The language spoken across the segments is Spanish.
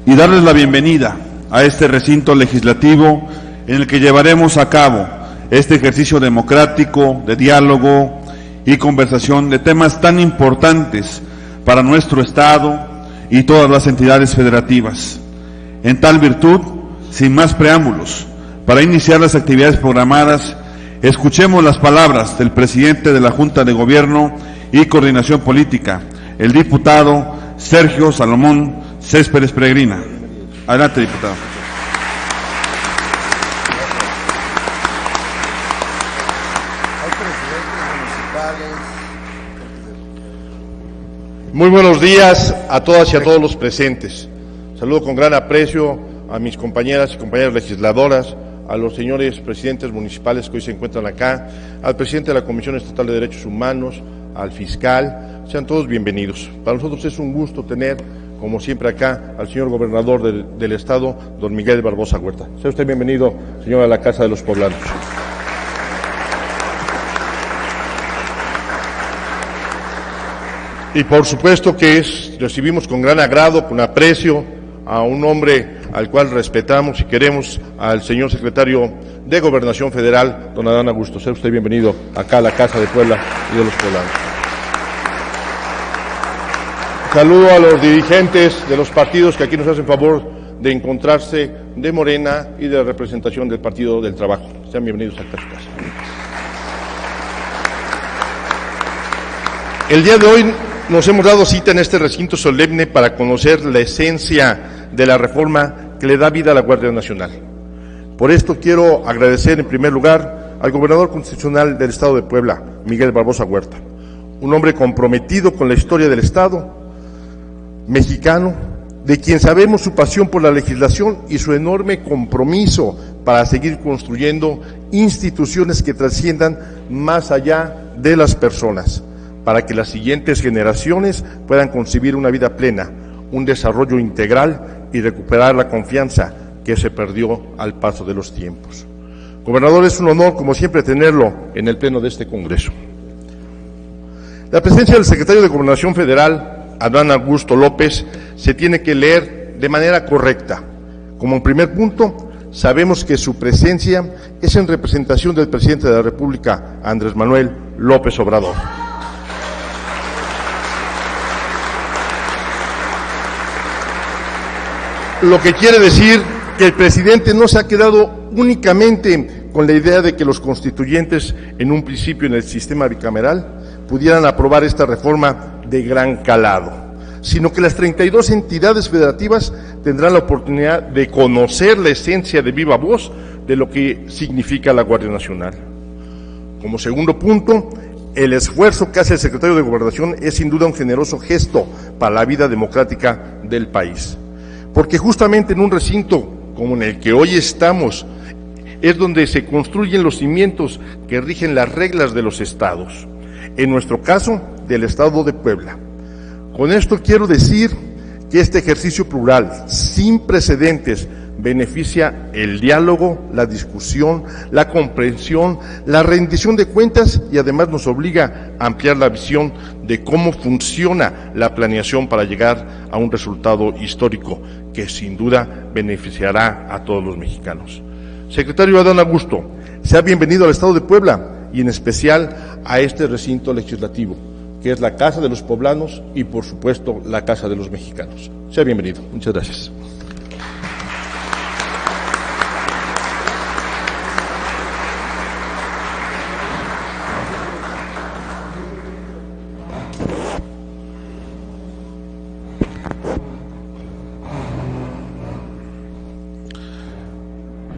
y darles la bienvenida a este recinto legislativo en el que llevaremos a cabo este ejercicio democrático de diálogo y conversación de temas tan importantes para nuestro Estado y todas las entidades federativas. En tal virtud, sin más preámbulos, para iniciar las actividades programadas, escuchemos las palabras del presidente de la Junta de Gobierno y Coordinación Política, el diputado Sergio Salomón Céspedes Peregrina. Adelante, diputado. Muy buenos días a todas y a todos los presentes. Saludo con gran aprecio a mis compañeras y compañeras legisladoras, a los señores presidentes municipales que hoy se encuentran acá, al presidente de la Comisión Estatal de Derechos Humanos, al fiscal. Sean todos bienvenidos. Para nosotros es un gusto tener, como siempre acá, al señor gobernador del Estado, don Miguel Barbosa Huerta. Sea usted bienvenido, señor, a la Casa de los Poblanos. Y por supuesto que recibimos con gran agrado, con aprecio, a un hombre al cual respetamos y queremos, al señor secretario de Gobernación Federal, don Adán Augusto. Sea usted bienvenido acá a la Casa de Puebla y de los Poblanos. Saludo a los dirigentes de los partidos que aquí nos hacen favor de encontrarse, de Morena y de representación del Partido del Trabajo. Sean bienvenidos acá a su casa. El día de hoy nos hemos dado cita en este recinto solemne para conocer la esencia de la reforma que le da vida a la Guardia Nacional. Por esto quiero agradecer en primer lugar al gobernador constitucional del Estado de Puebla, Miguel Barbosa Huerta, un hombre comprometido con la historia del Estado mexicano, de quien sabemos su pasión por la legislación y su enorme compromiso para seguir construyendo instituciones que trasciendan más allá de las personas, para que las siguientes generaciones puedan concebir una vida plena, un desarrollo integral y recuperar la confianza que se perdió al paso de los tiempos. Gobernador, es un honor, como siempre, tenerlo en el pleno de este Congreso. La presencia del secretario de Gobernación Federal, Adán Augusto López, se tiene que leer de manera correcta. Como primer punto, sabemos que su presencia es en representación del presidente de la República, Andrés Manuel López Obrador. Lo que quiere decir que el presidente no se ha quedado únicamente con la idea de que los constituyentes, en un principio en el sistema bicameral, pudieran aprobar esta reforma de gran calado, sino que las 32 entidades federativas tendrán la oportunidad de conocer la esencia de viva voz de lo que significa la Guardia Nacional. Como segundo punto, el esfuerzo que hace el secretario de Gobernación es sin duda un generoso gesto para la vida democrática del país. Porque justamente en un recinto como en el que hoy estamos, es donde se construyen los cimientos que rigen las reglas de los estados. En nuestro caso, del Estado de Puebla. Con esto quiero decir que este ejercicio plural, sin precedentes, beneficia el diálogo, la discusión, la comprensión, la rendición de cuentas y además nos obliga a ampliar la visión de cómo funciona la planeación para llegar a un resultado histórico que sin duda beneficiará a todos los mexicanos. Secretario Adán Augusto, sea bienvenido al Estado de Puebla y en especial a este recinto legislativo, que es la Casa de los Poblanos y por supuesto la Casa de los Mexicanos. Sea bienvenido. Muchas gracias.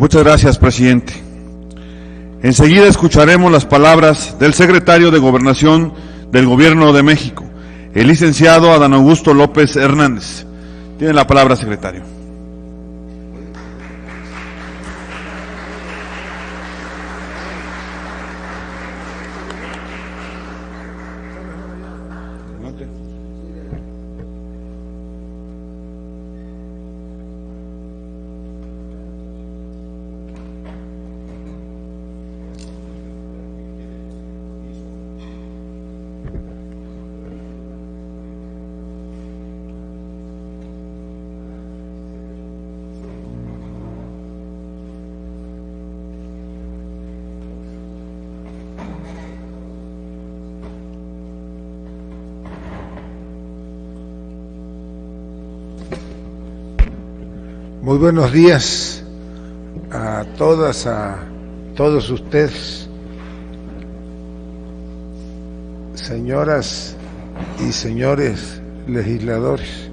Muchas gracias, presidente. Enseguida escucharemos las palabras del secretario de Gobernación del Gobierno de México, el licenciado Adán Augusto López Hernández. Tiene la palabra, secretario. Muy buenos días a todas, a todos ustedes, señoras y señores legisladores.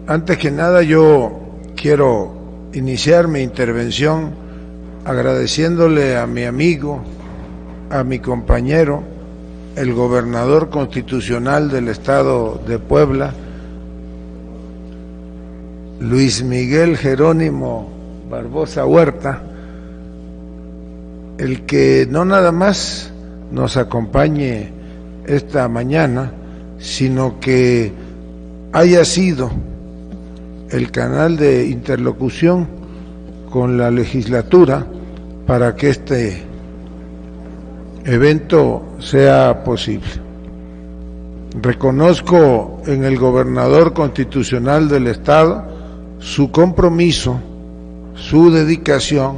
Antes que nada, yo quiero iniciar mi intervención agradeciéndole a mi amigo, a mi compañero, el gobernador constitucional del estado de Puebla, Luis Miguel Jerónimo Barbosa Huerta, el que no nada más nos acompañe esta mañana, sino que haya sido el canal de interlocución con la legislatura para que este evento sea posible. Reconozco en el gobernador constitucional del estado su compromiso, su dedicación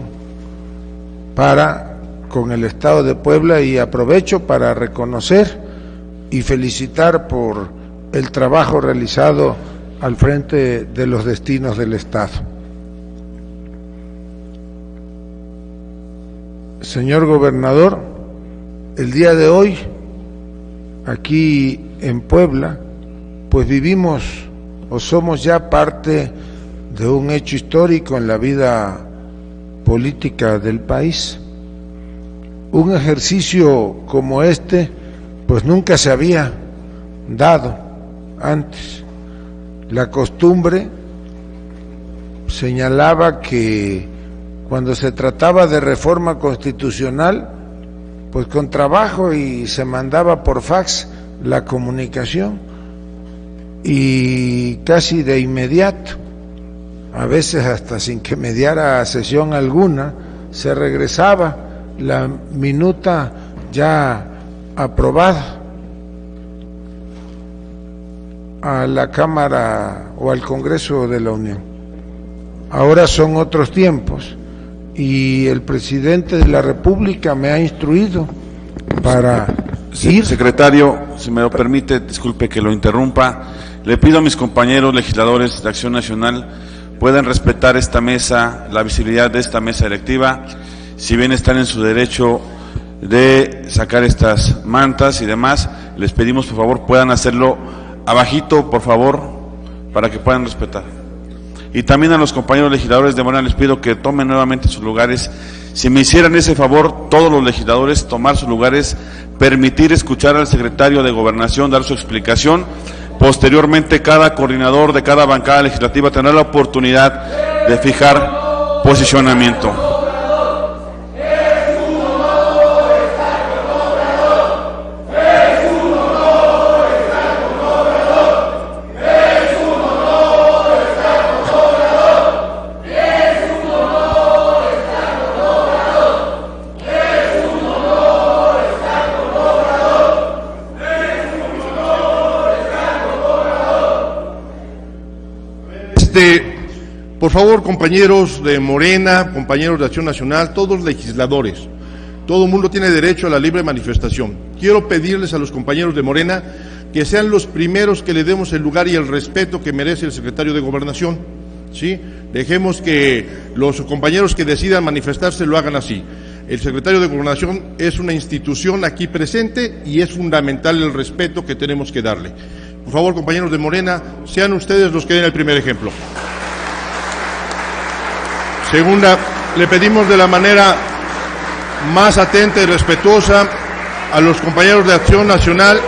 para con el estado de Puebla, y aprovecho para reconocer y felicitar por el trabajo realizado al frente de los destinos del estado. Señor gobernador, el día de hoy aquí en Puebla pues vivimos o somos ya parte de un hecho histórico en la vida política del país. Un ejercicio como este pues nunca se había dado antes. La costumbre señalaba que cuando se trataba de reforma constitucional, pues con trabajo y se mandaba por fax la comunicación, y casi de inmediato, a veces hasta sin que mediara sesión alguna, se regresaba la minuta ya aprobada a la Cámara o al Congreso de la Unión. Ahora son otros tiempos y el presidente de la República me ha instruido para ir. Secretario, si me lo permite, disculpe que lo interrumpa, le pido a mis compañeros legisladores de Acción Nacional puedan respetar esta mesa, la visibilidad de esta mesa directiva. Si bien están en su derecho de sacar estas mantas y demás, les pedimos por favor puedan hacerlo abajito, por favor, para que puedan respetar. Y también a los compañeros legisladores de Morena les pido que tomen nuevamente sus lugares. Si me hicieran ese favor, todos los legisladores, tomar sus lugares, permitir escuchar al secretario de Gobernación dar su explicación. Posteriormente, cada coordinador de cada bancada legislativa tendrá la oportunidad de fijar posicionamiento. Por favor, compañeros de Morena, compañeros de Acción Nacional, todos legisladores, todo el mundo tiene derecho a la libre manifestación. Quiero pedirles a los compañeros de Morena que sean los primeros que le demos el lugar y el respeto que merece el secretario de Gobernación, ¿sí? Dejemos que los compañeros que decidan manifestarse lo hagan así. El secretario de Gobernación es una institución aquí presente y es fundamental el respeto que tenemos que darle. Por favor, compañeros de Morena, sean ustedes los que den el primer ejemplo. Segunda, le pedimos de la manera más atenta y respetuosa a los compañeros de Acción Nacional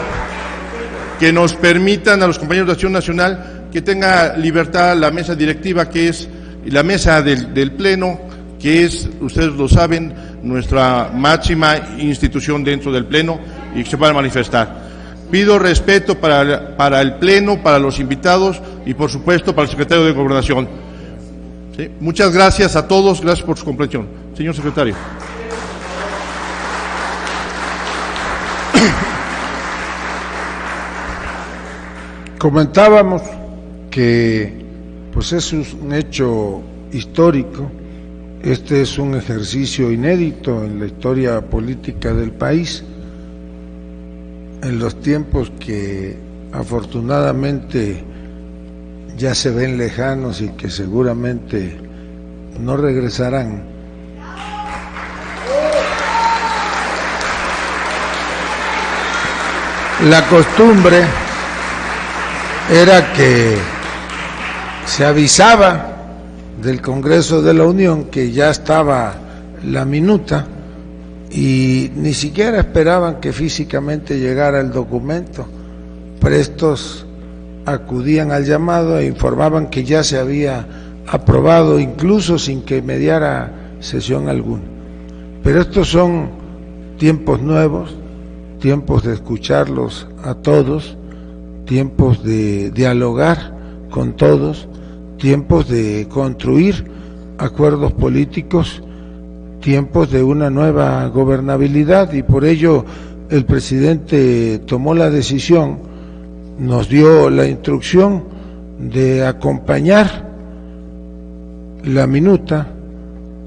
que nos permitan, a los compañeros de Acción Nacional, que tenga libertad la mesa directiva, que es la mesa del Pleno, que es, ustedes lo saben, nuestra máxima institución dentro del Pleno, y que se puedan manifestar. Pido respeto para el Pleno, para los invitados y, por supuesto, para el secretario de Gobernación. ¿Sí? Muchas gracias a todos, gracias por su comprensión. Señor secretario. Comentábamos que pues es un hecho histórico, este es un ejercicio inédito en la historia política del país, en los tiempos que afortunadamente ya se ven lejanos y que seguramente no regresarán. La costumbre era que se avisaba del Congreso de la Unión que ya estaba la minuta y ni siquiera esperaban que físicamente llegara el documento. Prestos acudían al llamado e informaban que ya se había aprobado, incluso sin que mediara sesión alguna. Pero estos son tiempos nuevos, tiempos de escucharlos a todos, tiempos de dialogar con todos, tiempos de construir acuerdos políticos, tiempos de una nueva gobernabilidad, y por ello el presidente tomó la decisión, nos dio la instrucción de acompañar la minuta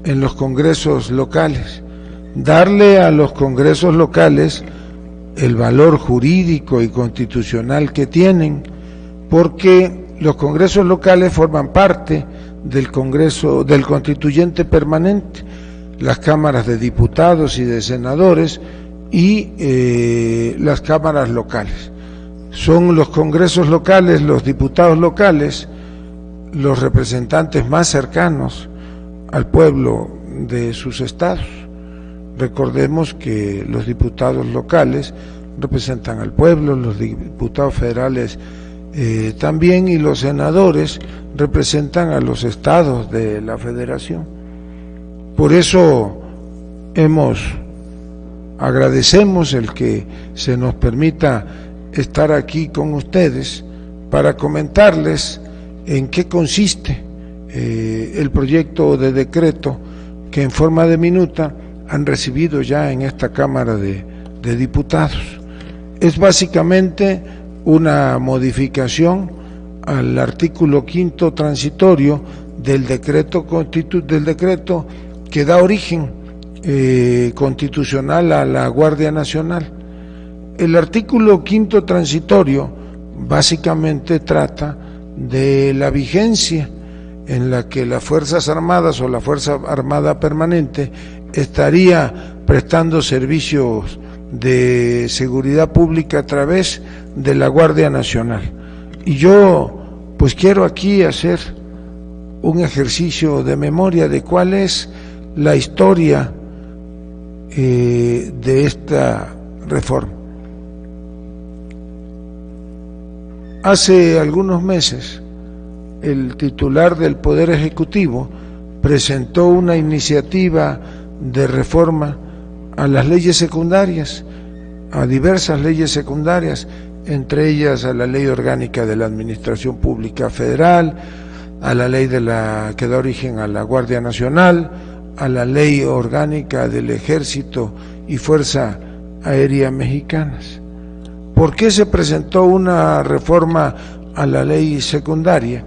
en los congresos locales, darle a los congresos locales el valor jurídico y constitucional que tienen, porque los congresos locales forman parte del Congreso, del Constituyente Permanente, las cámaras de diputados y de senadores y las cámaras locales. Son los congresos locales, los diputados locales, los representantes más cercanos al pueblo de sus estados. Recordemos que los diputados locales representan al pueblo, los diputados federales también, y los senadores representan a los estados de la federación. Por eso agradecemos el que se nos permita estar aquí con ustedes para comentarles en qué consiste el proyecto de decreto que en forma de minuta han recibido ya en esta Cámara de Diputados. Es básicamente una modificación al artículo 5º transitorio del decreto que da origen constitucional a la Guardia Nacional. El artículo 5º transitorio básicamente trata de la vigencia en la que las Fuerzas Armadas o la Fuerza Armada Permanente estaría prestando servicios de seguridad pública a través de la Guardia Nacional. Y yo pues quiero aquí hacer un ejercicio de memoria de cuál es la historia de esta reforma. Hace algunos meses, el titular del Poder Ejecutivo presentó una iniciativa de reforma a las leyes secundarias, a diversas leyes secundarias, entre ellas a la Ley Orgánica de la Administración Pública Federal, a la ley que da origen a la Guardia Nacional, a la Ley Orgánica del Ejército y Fuerza Aérea Mexicanas. ¿Por qué se presentó una reforma a la ley secundaria?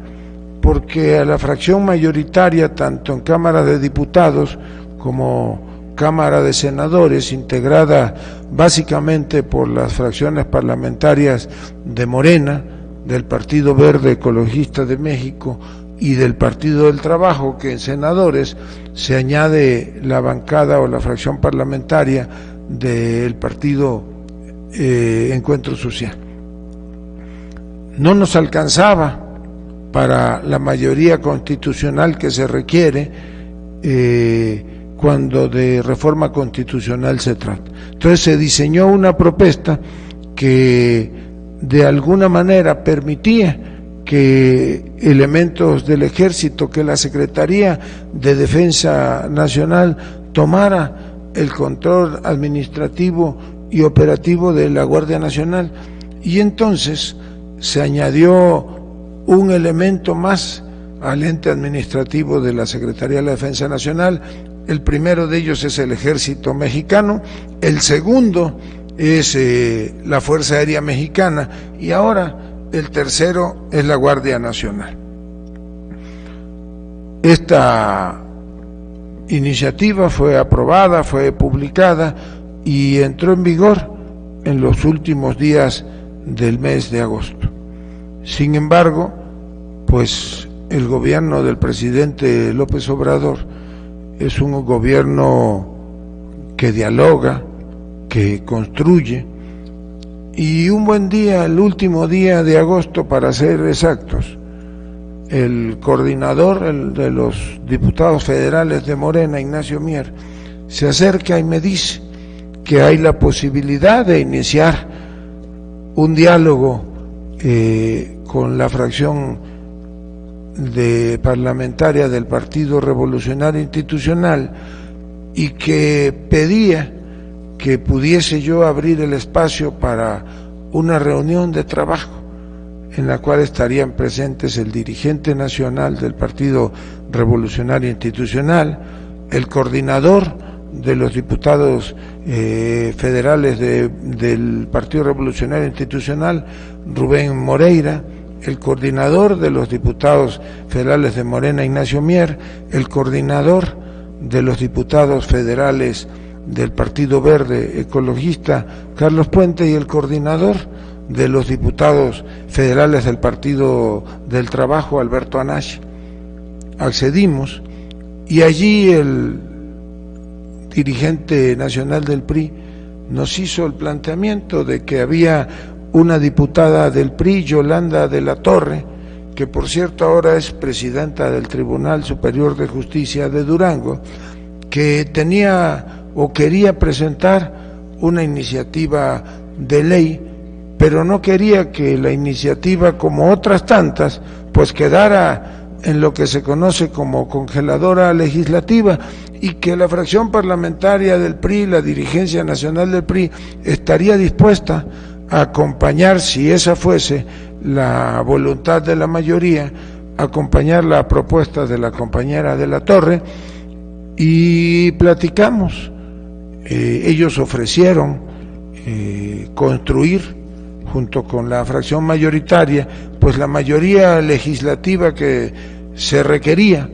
Porque a la fracción mayoritaria, tanto en Cámara de Diputados como Cámara de Senadores, integrada básicamente por las fracciones parlamentarias de Morena, del Partido Verde Ecologista de México y del Partido del Trabajo, que en senadores se añade la bancada o la fracción parlamentaria del Partido Encuentro Social. No nos alcanzaba para la mayoría constitucional que se requiere cuando de reforma constitucional se trata. Entonces se diseñó una propuesta que de alguna manera permitía que elementos del Ejército, que la Secretaría de Defensa Nacional tomara el control administrativo y operativo de la Guardia Nacional, y entonces se añadió un elemento más al ente administrativo de la Secretaría de la Defensa Nacional. El primero de ellos es el Ejército Mexicano, el segundo es la Fuerza Aérea Mexicana, y ahora el tercero es la Guardia Nacional. Esta iniciativa fue aprobada, fue publicada y entró en vigor en los últimos días del mes de agosto. Sin embargo, pues el gobierno del presidente López Obrador es un gobierno que dialoga, que construye, y un buen día, el último día de agosto para ser exactos, el coordinador de los diputados federales de Morena, Ignacio Mier, se acerca y me dice que hay la posibilidad de iniciar un diálogo con la fracción parlamentaria del Partido Revolucionario Institucional, y que pedía que pudiese yo abrir el espacio para una reunión de trabajo en la cual estarían presentes el dirigente nacional del Partido Revolucionario Institucional, el coordinador de los diputados federales del Partido Revolucionario Institucional, Rubén Moreira, el coordinador de los diputados federales de Morena, Ignacio Mier, el coordinador de los diputados federales del Partido Verde Ecologista, Carlos Puente, y el coordinador de los diputados federales del Partido del Trabajo, Alberto Anash. Accedimos, y allí el dirigente nacional del PRI nos hizo el planteamiento de que había una diputada del PRI, Yolanda de la Torre, que por cierto ahora es presidenta del Tribunal Superior de Justicia de Durango, que tenía o quería presentar una iniciativa de ley, pero no quería que la iniciativa, como otras tantas, pues quedara en lo que se conoce como congeladora legislativa, y que la fracción parlamentaria del PRI, la dirigencia nacional del PRI, estaría dispuesta a acompañar, si esa fuese la voluntad de la mayoría, acompañar la propuesta de la compañera de la Torre, y platicamos. Ellos ofrecieron construir, junto con la fracción mayoritaria, pues la mayoría legislativa que se requería,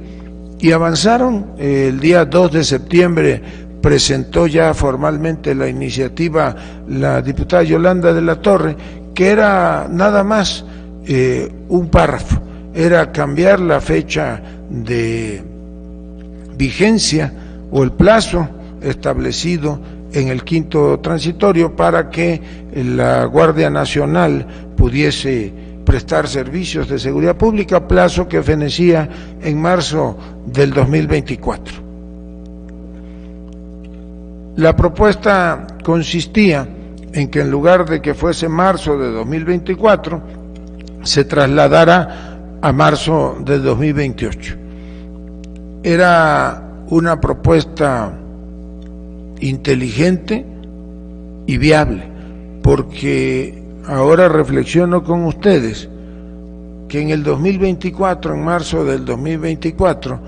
y avanzaron. El día 2 de septiembre presentó ya formalmente la iniciativa la diputada Yolanda de la Torre, que era nada más un párrafo, era cambiar la fecha de vigencia o el plazo establecido en el quinto transitorio para que la Guardia Nacional pudiese prestar servicios de seguridad pública, plazo que fenecía en marzo del 2024. La propuesta consistía en que en lugar de que fuese marzo de 2024, se trasladara a marzo de 2028. Era una propuesta inteligente y viable, porque ahora reflexiono con ustedes que en el 2024, en marzo del 2024,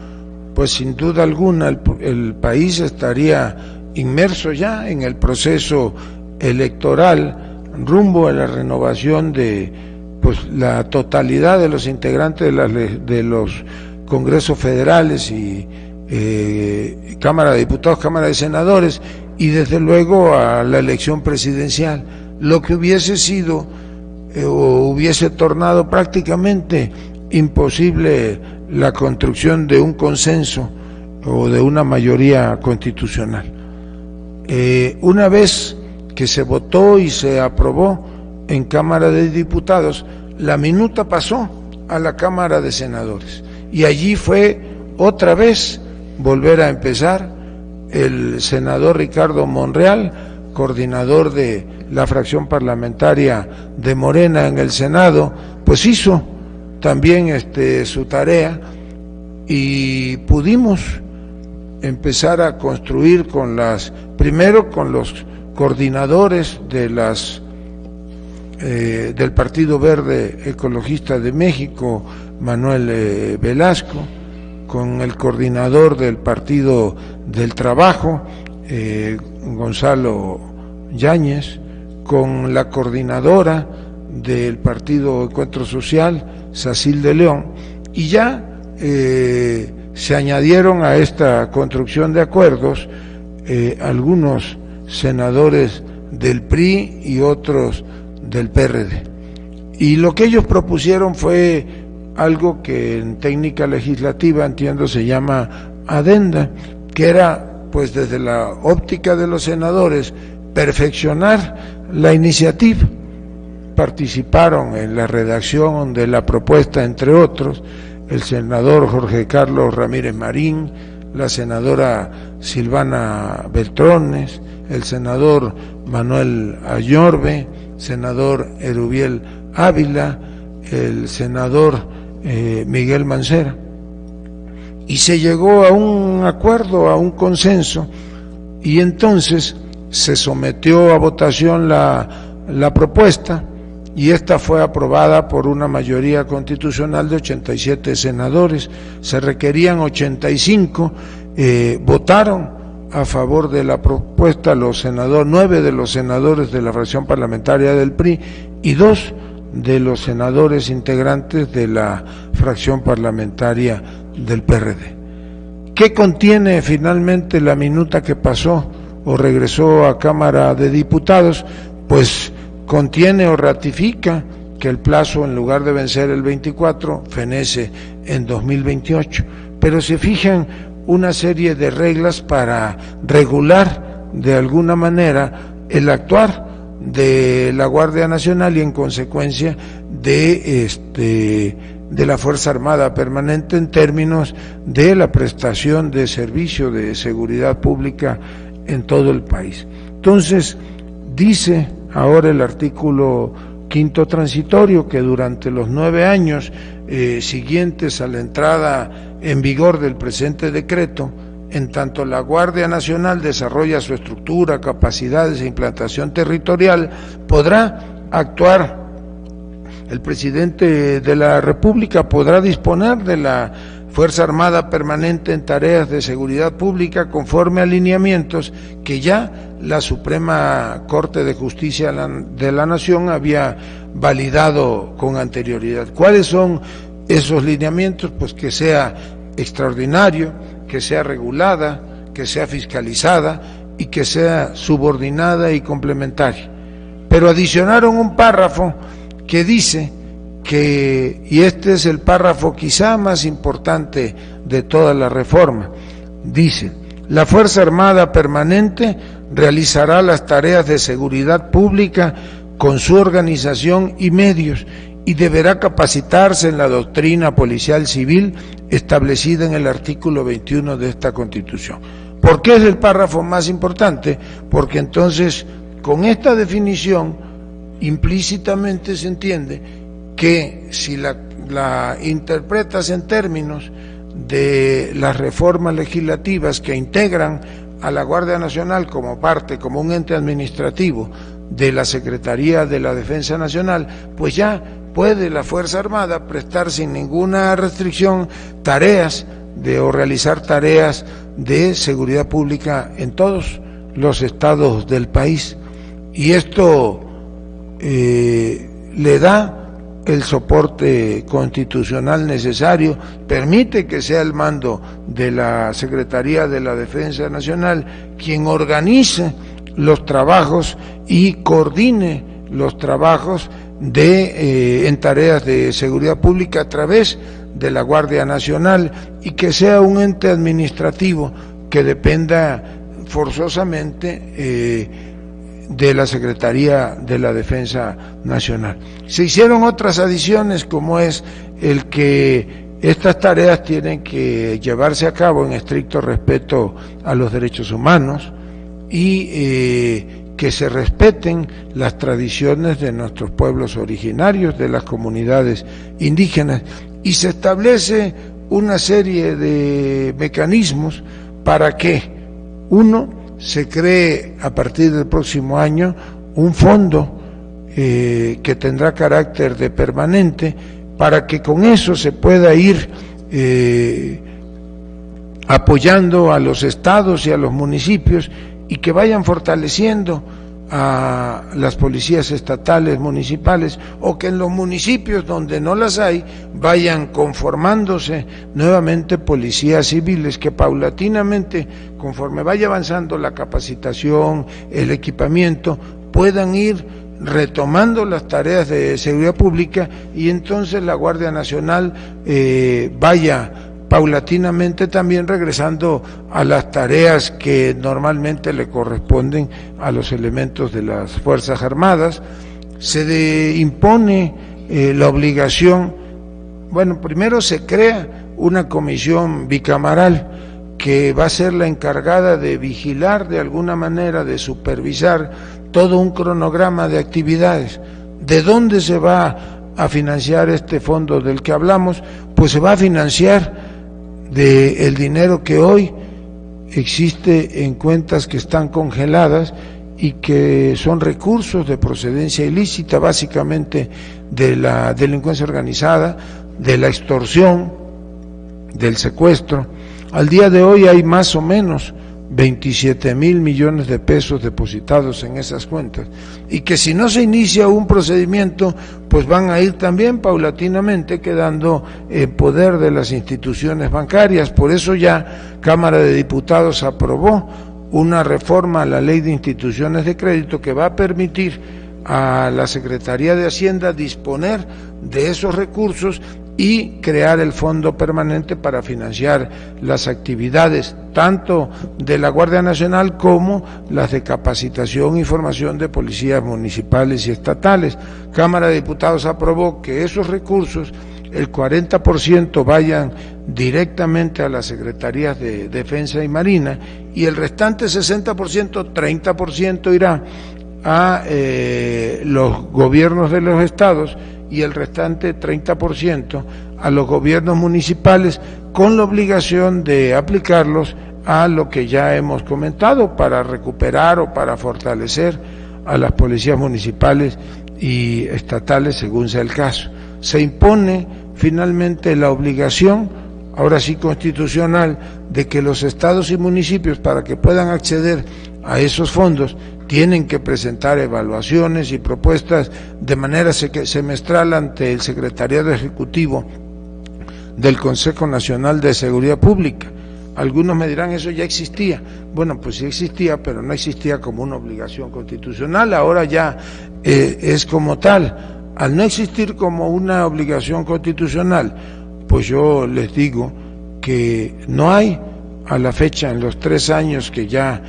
pues sin duda alguna el país estaría inmerso ya en el proceso electoral rumbo a la renovación de pues la totalidad de los integrantes de los congresos federales y Cámara de Diputados, Cámara de Senadores, y desde luego a la elección presidencial, lo que hubiese sido o hubiese tornado prácticamente imposible la construcción de un consenso o de una mayoría constitucional. Una vez que se votó y se aprobó en Cámara de Diputados, la minuta pasó a la Cámara de Senadores, y allí fue otra vez volver a empezar. El senador Ricardo Monreal, coordinador de la fracción parlamentaria de Morena en el Senado, pues hizo también su tarea, y pudimos empezar a construir primero con los coordinadores de del Partido Verde Ecologista de México, Manuel Velasco, con el coordinador del Partido del Trabajo, Gonzalo Yáñez, con la coordinadora del Partido Encuentro Social, Sacil de León, y ya se añadieron a esta construcción de acuerdos algunos senadores del PRI y otros del PRD. Y lo que ellos propusieron fue algo que en técnica legislativa, entiendo, se llama adenda, que era, pues desde la óptica de los senadores, perfeccionar la iniciativa. Participaron en la redacción de la propuesta, entre otros, el senador Jorge Carlos Ramírez Marín, la senadora Silvana Beltrones, el senador Manuel Ayorbe, senador Erubiel Ávila, el senador Miguel Mancera, y se llegó a un acuerdo, a un consenso, y entonces se sometió a votación la propuesta, y esta fue aprobada por una mayoría constitucional de 87 senadores. Se requerían 85, votaron a favor de la propuesta 9 de los senadores de la fracción parlamentaria del PRI y 2 de los senadores integrantes de la fracción parlamentaria del PRD. ¿Qué contiene finalmente la minuta que pasó o regresó a Cámara de Diputados? Pues contiene o ratifica que el plazo, en lugar de vencer el 24, fenece en 2028, pero se fijan una serie de reglas para regular de alguna manera el actuar de la Guardia Nacional y en consecuencia de la Fuerza Armada Permanente en términos de la prestación de servicio de seguridad pública en todo el país. Entonces, dice ahora el artículo 5º transitorio que durante los 9 años siguientes a la entrada en vigor del presente decreto, en tanto la Guardia Nacional desarrolla su estructura, capacidades e implantación territorial, podrá actuar. El presidente de la República podrá disponer de la Fuerza Armada Permanente en tareas de seguridad pública conforme a lineamientos que ya la Suprema Corte de Justicia de la Nación había validado con anterioridad. ¿Cuáles son esos lineamientos? Pues que sea extraordinario, que sea regulada, que sea fiscalizada y que sea subordinada y complementaria. Pero adicionaron un párrafo que dice que, y este es el párrafo quizá más importante de toda la reforma, dice: la Fuerza Armada Permanente realizará las tareas de seguridad pública con su organización y medios y deberá capacitarse en la doctrina policial civil establecida en el artículo 21 de esta Constitución. ¿Por qué es el párrafo más importante? Porque entonces, con esta definición, implícitamente se entiende que si la interpretas en términos de las reformas legislativas que integran a la Guardia Nacional como parte, como un ente administrativo de la Secretaría de la Defensa Nacional, pues ya puede la Fuerza Armada prestar sin ninguna restricción tareas o realizar tareas de seguridad pública en todos los estados del país. Y esto le da el soporte constitucional necesario, permite que sea el mando de la Secretaría de la Defensa Nacional quien organice los trabajos y coordine los trabajos en tareas de seguridad pública a través de la Guardia Nacional y que sea un ente administrativo que dependa forzosamente de la Secretaría de la Defensa Nacional. Se hicieron otras adiciones, como es el que estas tareas tienen que llevarse a cabo en estricto respeto a los derechos humanos y que se respeten las tradiciones de nuestros pueblos originarios, de las comunidades indígenas, y se establece una serie de mecanismos para que, uno, se cree a partir del próximo año un fondo que tendrá carácter de permanente para que con eso se pueda ir apoyando a los estados y a los municipios y que vayan fortaleciendo a las policías estatales, municipales, o que en los municipios donde no las hay vayan conformándose nuevamente policías civiles que paulatinamente, conforme vaya avanzando la capacitación, el equipamiento, puedan ir retomando las tareas de seguridad pública, y entonces la Guardia Nacional vaya paulatinamente también regresando a las tareas que normalmente le corresponden a los elementos de las Fuerzas Armadas. Se impone la obligación, bueno, primero se crea una comisión bicameral que va a ser la encargada de vigilar de alguna manera, de supervisar todo un cronograma de actividades. ¿De dónde se va a financiar este fondo del que hablamos? Pues se va a financiar del dinero que hoy existe en cuentas que están congeladas y que son recursos de procedencia ilícita, básicamente de la delincuencia organizada, de la extorsión, del secuestro. Al día de hoy hay más o menos 27,000 millones de pesos depositados en esas cuentas, y que si no se inicia un procedimiento, pues van a ir también paulatinamente quedando en poder de las instituciones bancarias. Por eso ya Cámara de Diputados aprobó una reforma a la Ley de Instituciones de Crédito que va a permitir a la Secretaría de Hacienda disponer de esos recursos y crear el fondo permanente para financiar las actividades tanto de la Guardia Nacional como las de capacitación y formación de policías municipales y estatales. Cámara de Diputados aprobó que esos recursos, el 40% vayan directamente a las Secretarías de Defensa y Marina, y el restante 60%, 30% irá a los gobiernos de los estados, y el restante 30% a los gobiernos municipales, con la obligación de aplicarlos a lo que ya hemos comentado, para recuperar o para fortalecer a las policías municipales y estatales según sea el caso. Se impone finalmente la obligación, ahora sí constitucional, de que los estados y municipios, para que puedan acceder a esos fondos, tienen que presentar evaluaciones y propuestas de manera semestral ante el Secretariado Ejecutivo del Consejo Nacional de Seguridad Pública. Algunos me dirán, eso ya existía. Bueno, pues sí existía, pero no existía como una obligación constitucional, ahora ya es como tal. Al no existir como una obligación constitucional, pues yo les digo que no hay, a la fecha, en los 3 años que ya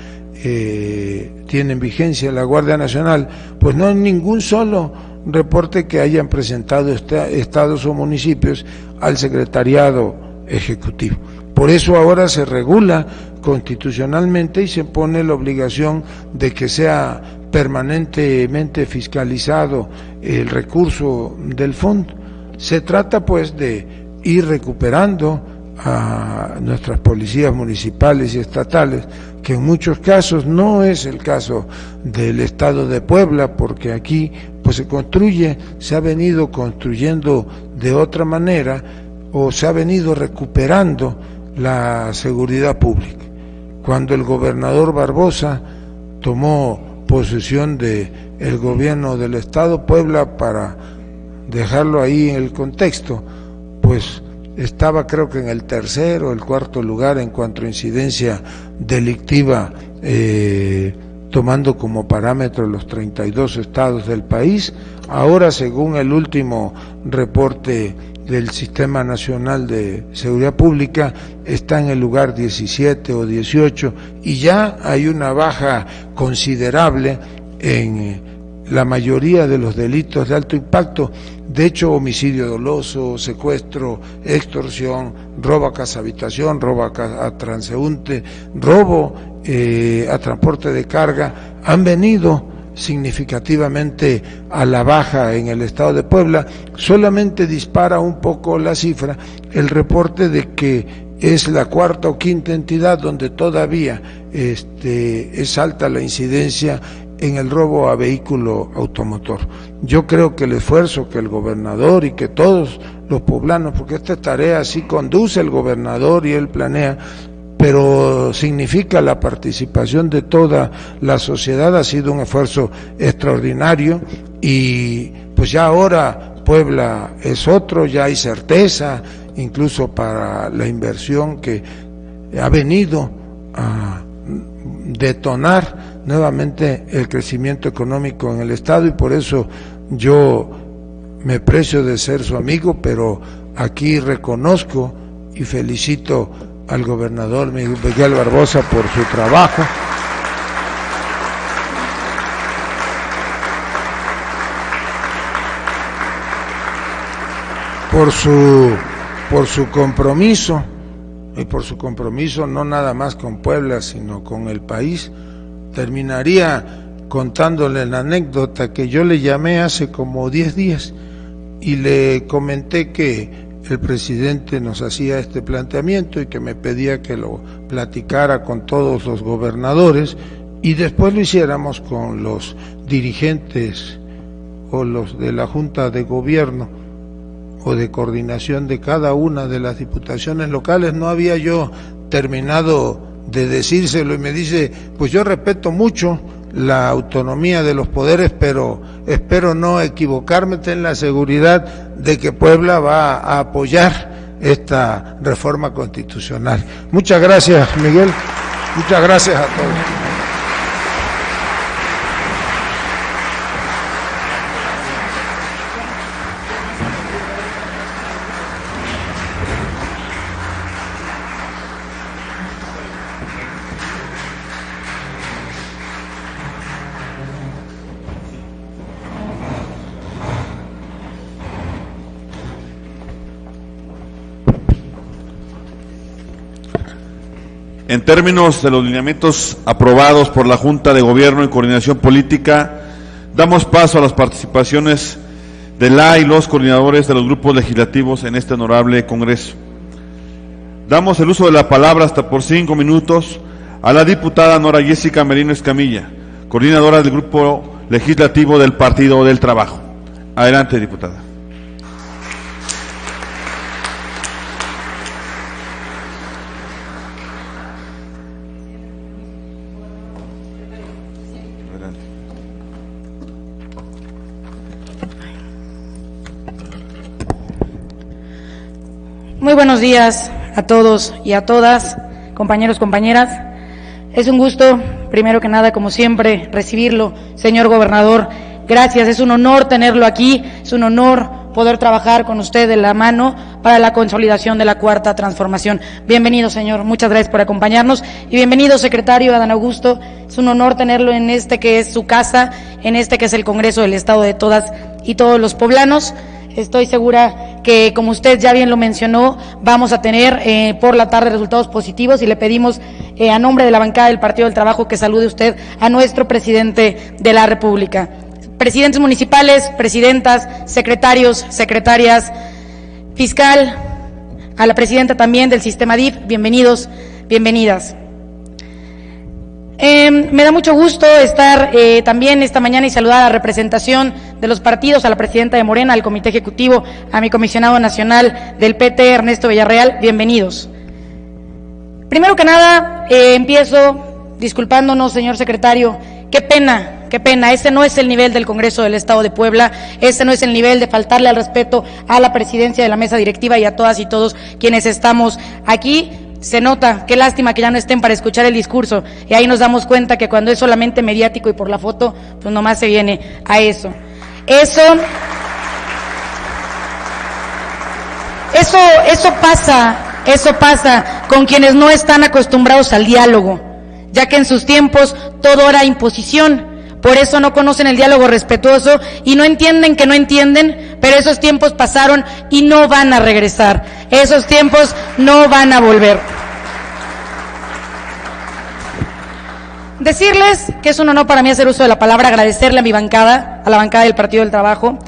tienen vigencia la Guardia Nacional, pues no hay ningún solo reporte que hayan presentado estados o municipios al Secretariado Ejecutivo. Por eso ahora se regula constitucionalmente y se pone la obligación de que sea permanentemente fiscalizado el recurso del fondo. Se trata pues de ir recuperando a nuestras policías municipales y estatales, que en muchos casos no es el caso del estado de Puebla, porque aquí pues se ha venido construyendo de otra manera, o se ha venido recuperando la seguridad pública. Cuando el gobernador Barbosa tomó posesión del gobierno del estado, Puebla, para dejarlo ahí en el contexto, pues estaba creo que en el 3º o el 4º lugar en cuanto a incidencia delictiva, tomando como parámetro los 32 estados del país. Ahora, según el último reporte del Sistema Nacional de Seguridad Pública, está en el lugar 17 o 18, y ya hay una baja considerable en la mayoría de los delitos de alto impacto. De hecho, homicidio doloso, secuestro, extorsión, robo a casa habitación, robo a transeúnte, robo a transporte de carga, han venido significativamente a la baja en el estado de Puebla. Solamente dispara un poco la cifra el reporte de que es la 4ª o 5ª entidad donde todavía es alta la incidencia en el robo a vehículo automotor. Yo creo que el esfuerzo que el gobernador y que todos los poblanos, porque esta tarea sí conduce el gobernador y él planea, pero significa la participación de toda la sociedad, ha sido un esfuerzo extraordinario, y pues ya ahora Puebla es otro, ya hay certeza, incluso para la inversión que ha venido a detonar nuevamente el crecimiento económico en el Estado, y por eso yo me precio de ser su amigo, pero aquí reconozco y felicito al gobernador Miguel Barbosa por su trabajo. Por su compromiso, y por su compromiso no nada más con Puebla, sino con el país. Terminaría contándole la anécdota que yo le llamé hace como 10 días y le comenté que el presidente nos hacía este planteamiento y que me pedía que lo platicara con todos los gobernadores y después lo hiciéramos con los dirigentes o los de la Junta de Gobierno o de coordinación de cada una de las diputaciones locales. No había yo terminado de decírselo y me dice, pues yo respeto mucho la autonomía de los poderes, pero espero no equivocarme, ten la seguridad de que Puebla va a apoyar esta reforma constitucional. Muchas gracias, Miguel, muchas gracias a todos. En términos de los lineamientos aprobados por la Junta de Gobierno y Coordinación Política, damos paso a las participaciones de la y los coordinadores de los grupos legislativos en este honorable Congreso. Damos el uso de la palabra hasta por 5 minutos a la diputada Nora Jessica Merino Escamilla, coordinadora del Grupo Legislativo del Partido del Trabajo. Adelante, diputada. Muy buenos días a todos y a todas, compañeros, compañeras. Es un gusto, primero que nada, como siempre, recibirlo, señor gobernador. Gracias, es un honor tenerlo aquí, es un honor poder trabajar con usted de la mano para la consolidación de la Cuarta Transformación. Bienvenido, señor, muchas gracias por acompañarnos, y bienvenido, secretario Adán Augusto. Es un honor tenerlo en este que es su casa, en este que es el Congreso del Estado de todas y todos los poblanos. Estoy segura que, como usted ya bien lo mencionó, vamos a tener por la tarde resultados positivos, y le pedimos a nombre de la bancada del Partido del Trabajo que salude usted a nuestro presidente de la República. Presidentes municipales, presidentas, secretarios, secretarias, fiscal, a la presidenta también del sistema DIF, bienvenidos, bienvenidas. Me da mucho gusto estar también esta mañana y saludar a la representación de los partidos, a la presidenta de Morena, al comité ejecutivo, a mi comisionado nacional del PT, Ernesto Villarreal, bienvenidos. Primero que nada, empiezo disculpándonos, señor secretario, qué pena, ese no es el nivel del Congreso del Estado de Puebla, ese no es el nivel de faltarle al respeto a la presidencia de la mesa directiva y a todas y todos quienes estamos aquí. Se nota, qué lástima que ya no estén para escuchar el discurso, y ahí nos damos cuenta que cuando es solamente mediático y por la foto, pues nomás se viene a eso. Eso pasa con quienes no están acostumbrados al diálogo, ya que en sus tiempos todo era imposición. Por eso no conocen el diálogo respetuoso y no entienden que no entienden, pero esos tiempos pasaron y no van a regresar. Esos tiempos no van a volver. Decirles que es un honor para mí hacer uso de la palabra, agradecerle a mi bancada, a la bancada del Partido del Trabajo,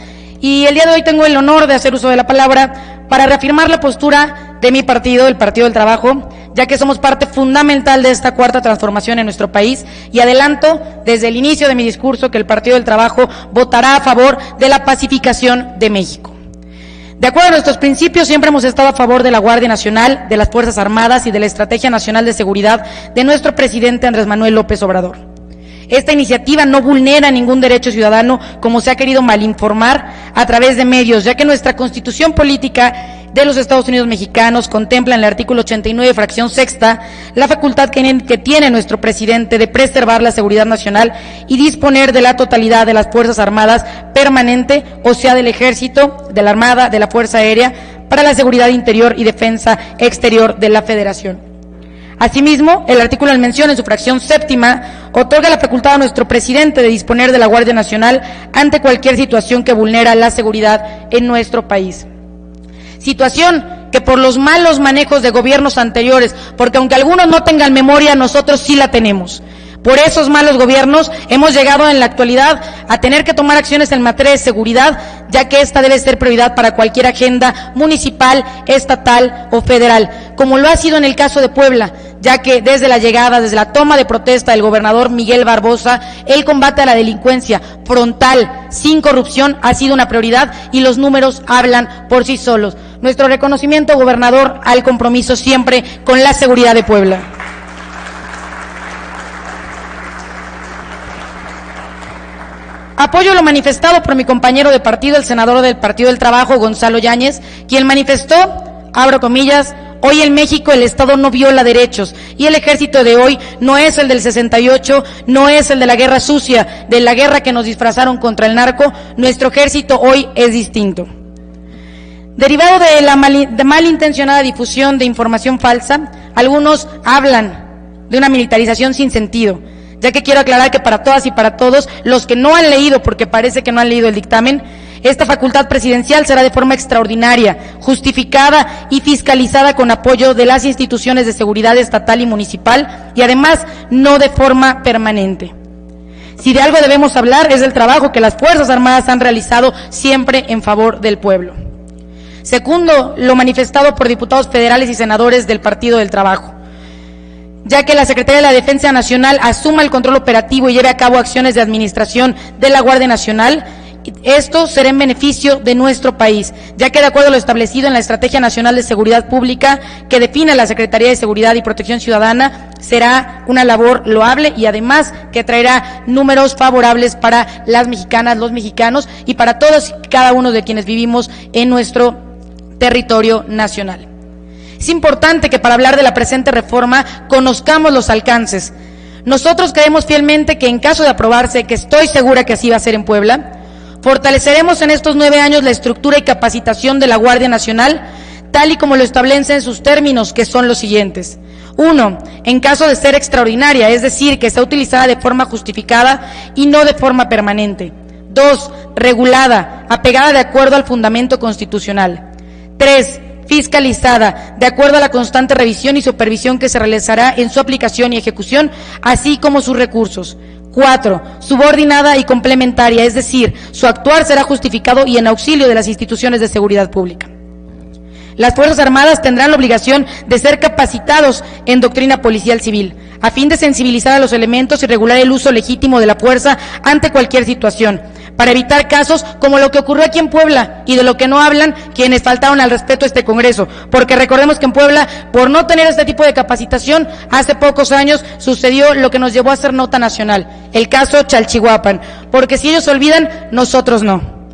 y el día de hoy tengo el honor de hacer uso de la palabra para reafirmar la postura de mi partido, el Partido del Trabajo, ya que somos parte fundamental de esta Cuarta Transformación en nuestro país, y adelanto desde el inicio de mi discurso que el Partido del Trabajo votará a favor de la pacificación de México. De acuerdo a nuestros principios, siempre hemos estado a favor de la Guardia Nacional, de las Fuerzas Armadas y de la Estrategia Nacional de Seguridad de nuestro presidente Andrés Manuel López Obrador. Esta iniciativa no vulnera ningún derecho ciudadano, como se ha querido malinformar a través de medios, ya que nuestra Constitución política de los Estados Unidos mexicanos contempla en el artículo 89, fracción sexta, la facultad que tiene nuestro presidente de preservar la seguridad nacional y disponer de la totalidad de las Fuerzas Armadas permanente, o sea, del Ejército, de la Armada, de la Fuerza Aérea, para la seguridad interior y defensa exterior de la Federación. Asimismo, el artículo en mención, en su fracción séptima, otorga la facultad a nuestro presidente de disponer de la Guardia Nacional ante cualquier situación que vulnera la seguridad en nuestro país. Situación que por los malos manejos de gobiernos anteriores, porque aunque algunos no tengan memoria, nosotros sí la tenemos. Por esos malos gobiernos hemos llegado en la actualidad a tener que tomar acciones en materia de seguridad, ya que esta debe ser prioridad para cualquier agenda municipal, estatal o federal, como lo ha sido en el caso de Puebla, ya que desde la llegada, desde la toma de protesta del gobernador Miguel Barbosa, el combate a la delincuencia frontal, sin corrupción, ha sido una prioridad y los números hablan por sí solos. Nuestro reconocimiento, gobernador, al compromiso siempre con la seguridad de Puebla. Apoyo lo manifestado por mi compañero de partido, el senador del Partido del Trabajo, Gonzalo Yáñez, quien manifestó, abro comillas, hoy en México el Estado no viola derechos y el ejército de hoy no es el del 68, no es el de la guerra sucia, de la guerra que nos disfrazaron contra el narco, nuestro ejército hoy es distinto. Derivado de la malintencionada difusión de información falsa, algunos hablan de una militarización sin sentido, ya que quiero aclarar que para todas y para todos, los que no han leído, porque parece que no han leído el dictamen, esta facultad presidencial será de forma extraordinaria, justificada y fiscalizada con apoyo de las instituciones de seguridad estatal y municipal, y además no de forma permanente. Si de algo debemos hablar es del trabajo que las Fuerzas Armadas han realizado siempre en favor del pueblo. Segundo, lo manifestado por diputados federales y senadores del Partido del Trabajo, ya que la Secretaría de la Defensa Nacional asuma el control operativo y lleve a cabo acciones de administración de la Guardia Nacional, esto será en beneficio de nuestro país, ya que de acuerdo a lo establecido en la Estrategia Nacional de Seguridad Pública que define la Secretaría de Seguridad y Protección Ciudadana, será una labor loable y además que traerá números favorables para las mexicanas, los mexicanos y para todos y cada uno de quienes vivimos en nuestro territorio nacional. Es importante que para hablar de la presente reforma conozcamos los alcances. Nosotros creemos fielmente que en caso de aprobarse, que estoy segura que así va a ser en Puebla, fortaleceremos en estos 9 años la estructura y capacitación de la Guardia Nacional, tal y como lo establece en sus términos, que son los siguientes. 1. En caso de ser extraordinaria, es decir, que sea utilizada de forma justificada y no de forma permanente. 2. Regulada, apegada de acuerdo al fundamento constitucional. 3. Fiscalizada, de acuerdo a la constante revisión y supervisión que se realizará en su aplicación y ejecución, así como sus recursos. 4. Subordinada y complementaria, es decir, su actuar será justificado y en auxilio de las instituciones de seguridad pública. Las Fuerzas Armadas tendrán la obligación de ser capacitados en doctrina policial civil, a fin de sensibilizar a los elementos y regular el uso legítimo de la fuerza ante cualquier situación, para evitar casos como lo que ocurrió aquí en Puebla y de lo que no hablan quienes faltaron al respeto a este Congreso, porque recordemos que en Puebla, por no tener este tipo de capacitación, hace pocos años sucedió lo que nos llevó a ser nota nacional, el caso Chalchihuapan, porque si ellos olvidan, nosotros no.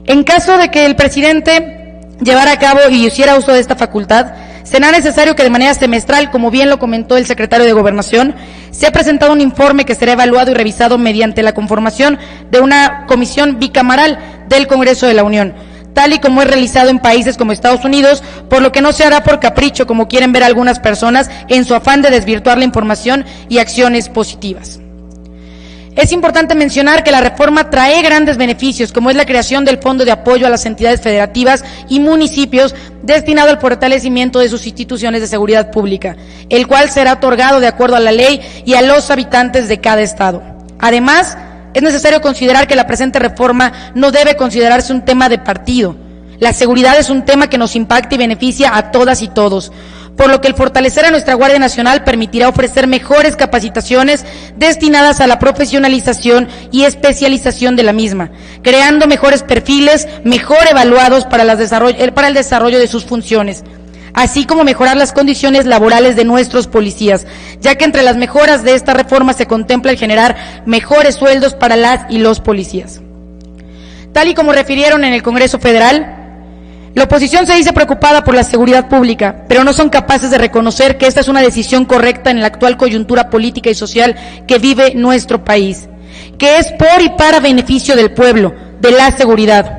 En caso de que el presidente llevara a cabo y hiciera uso de esta facultad, será necesario que de manera semestral, como bien lo comentó el secretario de Gobernación, se ha presentado un informe que será evaluado y revisado mediante la conformación de una comisión bicameral del Congreso de la Unión, tal y como es realizado en países como Estados Unidos, por lo que no se hará por capricho, como quieren ver algunas personas, en su afán de desvirtuar la información y acciones positivas. Es importante mencionar que la reforma trae grandes beneficios, como es la creación del Fondo de Apoyo a las entidades federativas y municipios destinado al fortalecimiento de sus instituciones de seguridad pública, el cual será otorgado de acuerdo a la ley y a los habitantes de cada estado. Además, es necesario considerar que la presente reforma no debe considerarse un tema de partido. La seguridad es un tema que nos impacta y beneficia a todas y todos, por lo que el fortalecer a nuestra Guardia Nacional permitirá ofrecer mejores capacitaciones destinadas a la profesionalización y especialización de la misma, creando mejores perfiles, mejor evaluados para el desarrollo de sus funciones, así como mejorar las condiciones laborales de nuestros policías, ya que entre las mejoras de esta reforma se contempla el generar mejores sueldos para las y los policías. Tal y como refirieron en el Congreso Federal, La oposición se dice preocupada por la seguridad pública, pero no son capaces de reconocer que esta es una decisión correcta en la actual coyuntura política y social que vive nuestro país, que es por y para beneficio del pueblo, de la seguridad.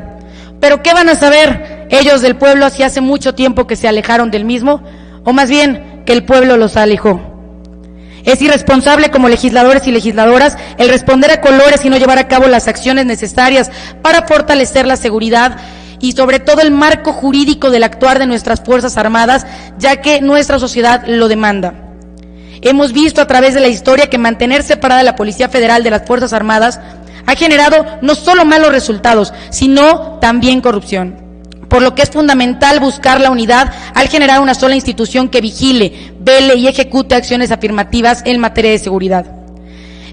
¿Pero qué van a saber ellos del pueblo si hace mucho tiempo que se alejaron del mismo? O más bien, que el pueblo los alejó. Es irresponsable como legisladores y legisladoras el responder a colores y no llevar a cabo las acciones necesarias para fortalecer la seguridad y sobre todo el marco jurídico del actuar de nuestras Fuerzas Armadas, ya que nuestra sociedad lo demanda. Hemos visto a través de la historia que mantener separada la Policía Federal de las Fuerzas Armadas ha generado no solo malos resultados, sino también corrupción. Por lo que es fundamental buscar la unidad al generar una sola institución que vigile, vele y ejecute acciones afirmativas en materia de seguridad.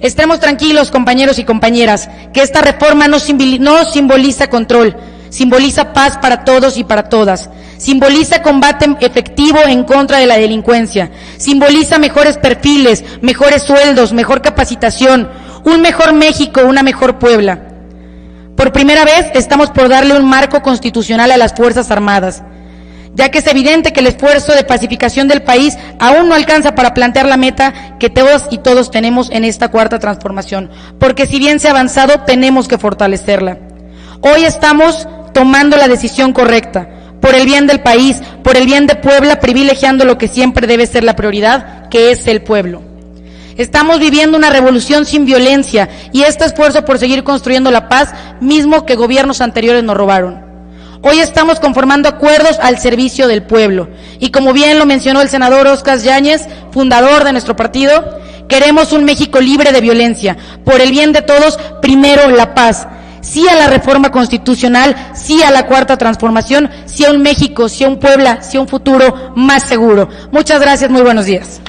Estemos tranquilos, compañeros y compañeras, que esta reforma no simboliza control, simboliza paz para todos y para todas, simboliza combate efectivo en contra de la delincuencia, simboliza mejores perfiles, mejores sueldos, mejor capacitación, un mejor México, una mejor Puebla. Por primera vez estamos por darle un marco constitucional a las Fuerzas Armadas, ya que es evidente que el esfuerzo de pacificación del país aún no alcanza para plantear la meta que todas y todos tenemos en esta cuarta transformación, porque si bien se ha avanzado, tenemos que fortalecerla. Hoy estamos tomando la decisión correcta, por el bien del país, por el bien de Puebla, privilegiando lo que siempre debe ser la prioridad, que es el pueblo. Estamos viviendo una revolución sin violencia y este esfuerzo por seguir construyendo la paz, mismo que gobiernos anteriores nos robaron. Hoy estamos conformando acuerdos al servicio del pueblo y como bien lo mencionó el senador Óscar Yáñez, fundador de nuestro partido, queremos un México libre de violencia, por el bien de todos, primero la paz. Sí a la reforma constitucional, sí a la cuarta transformación, sí a un México, sí a un Puebla, sí a un futuro más seguro. Muchas gracias, muy buenos días.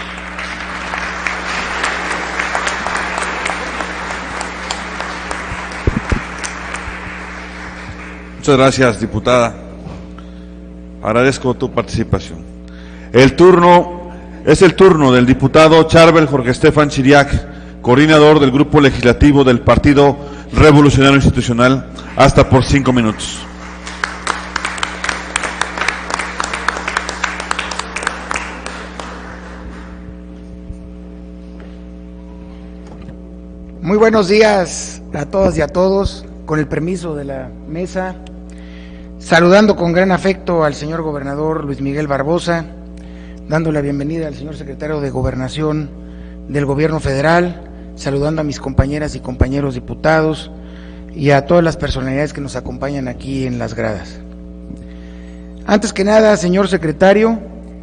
Muchas gracias, diputada. Agradezco tu participación. Es el turno del diputado Charbel Jorge Estefan Chiriac, coordinador del Grupo Legislativo del Partido Revolucionario Institucional, hasta por 5 minutos. Muy buenos días a todas y a todos, con el permiso de la mesa, saludando con gran afecto al señor gobernador Luis Miguel Barbosa, dando la bienvenida al señor secretario de Gobernación del Gobierno Federal, saludando a mis compañeras y compañeros diputados y a todas las personalidades que nos acompañan aquí en las gradas. Antes que nada, señor secretario,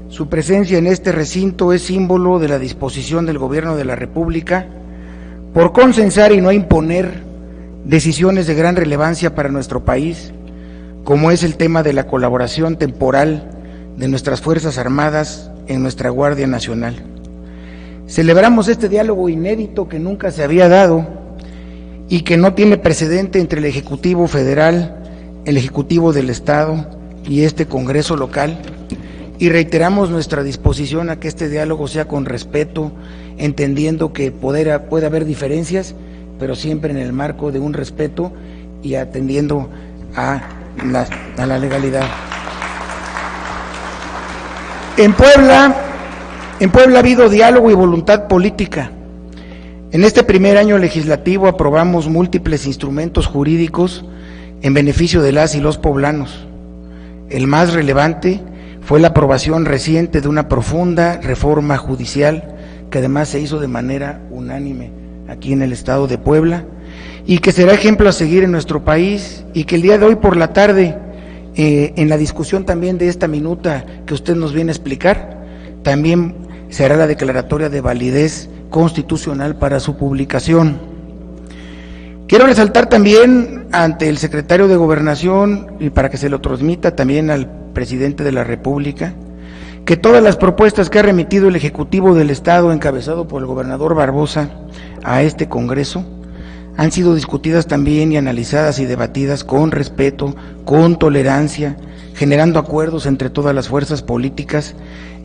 su presencia en este recinto es símbolo de la disposición del Gobierno de la República por consensar y no imponer decisiones de gran relevancia para nuestro país, como es el tema de la colaboración temporal de nuestras Fuerzas Armadas en nuestra Guardia Nacional. Celebramos este diálogo inédito que nunca se había dado y que no tiene precedente entre el Ejecutivo Federal, el Ejecutivo del Estado y este Congreso local, y reiteramos nuestra disposición a que este diálogo sea con respeto, entendiendo que puede haber diferencias, pero siempre en el marco de un respeto y atendiendo a la legalidad. En Puebla ha habido diálogo y voluntad política. En este primer año legislativo aprobamos múltiples instrumentos jurídicos en beneficio de las y los poblanos. El más relevante fue la aprobación reciente de una profunda reforma judicial que además se hizo de manera unánime aquí en el estado de Puebla y que será ejemplo a seguir en nuestro país, y que el día de hoy por la tarde, en la discusión también de esta minuta que usted nos viene a explicar, también se hará la declaratoria de validez constitucional para su publicación. Quiero resaltar también ante el secretario de Gobernación, y para que se lo transmita también al presidente de la República, que todas las propuestas que ha remitido el Ejecutivo del Estado, encabezado por el gobernador Barbosa, a este Congreso, han sido discutidas también y analizadas y debatidas con respeto, con tolerancia, generando acuerdos entre todas las fuerzas políticas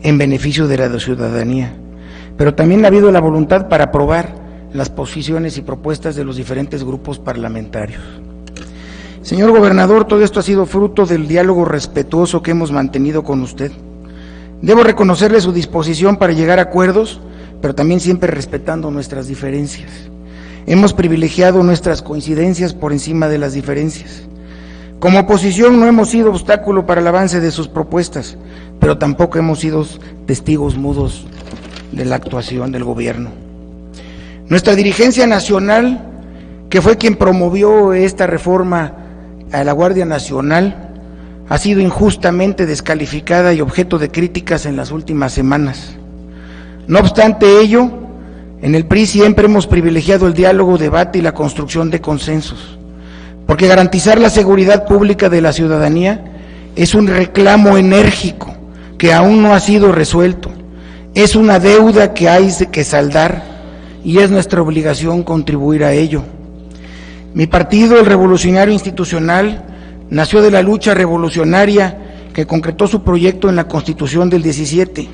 en beneficio de la ciudadanía. Pero también ha habido la voluntad para aprobar las posiciones y propuestas de los diferentes grupos parlamentarios. Señor gobernador, todo esto ha sido fruto del diálogo respetuoso que hemos mantenido con usted. Debo reconocerle su disposición para llegar a acuerdos, pero también siempre respetando nuestras diferencias. Hemos privilegiado nuestras coincidencias por encima de las diferencias. Como oposición no hemos sido obstáculo para el avance de sus propuestas, pero tampoco hemos sido testigos mudos de la actuación del gobierno. Nuestra dirigencia nacional, que fue quien promovió esta reforma a la Guardia Nacional, ha sido injustamente descalificada y objeto de críticas en las últimas semanas. No obstante ello, en el PRI siempre hemos privilegiado el diálogo, debate y la construcción de consensos, porque garantizar la seguridad pública de la ciudadanía es un reclamo enérgico que aún no ha sido resuelto, es una deuda que hay que saldar y es nuestra obligación contribuir a ello. Mi partido, el Revolucionario Institucional, nació de la lucha revolucionaria que concretó su proyecto en la Constitución del 17,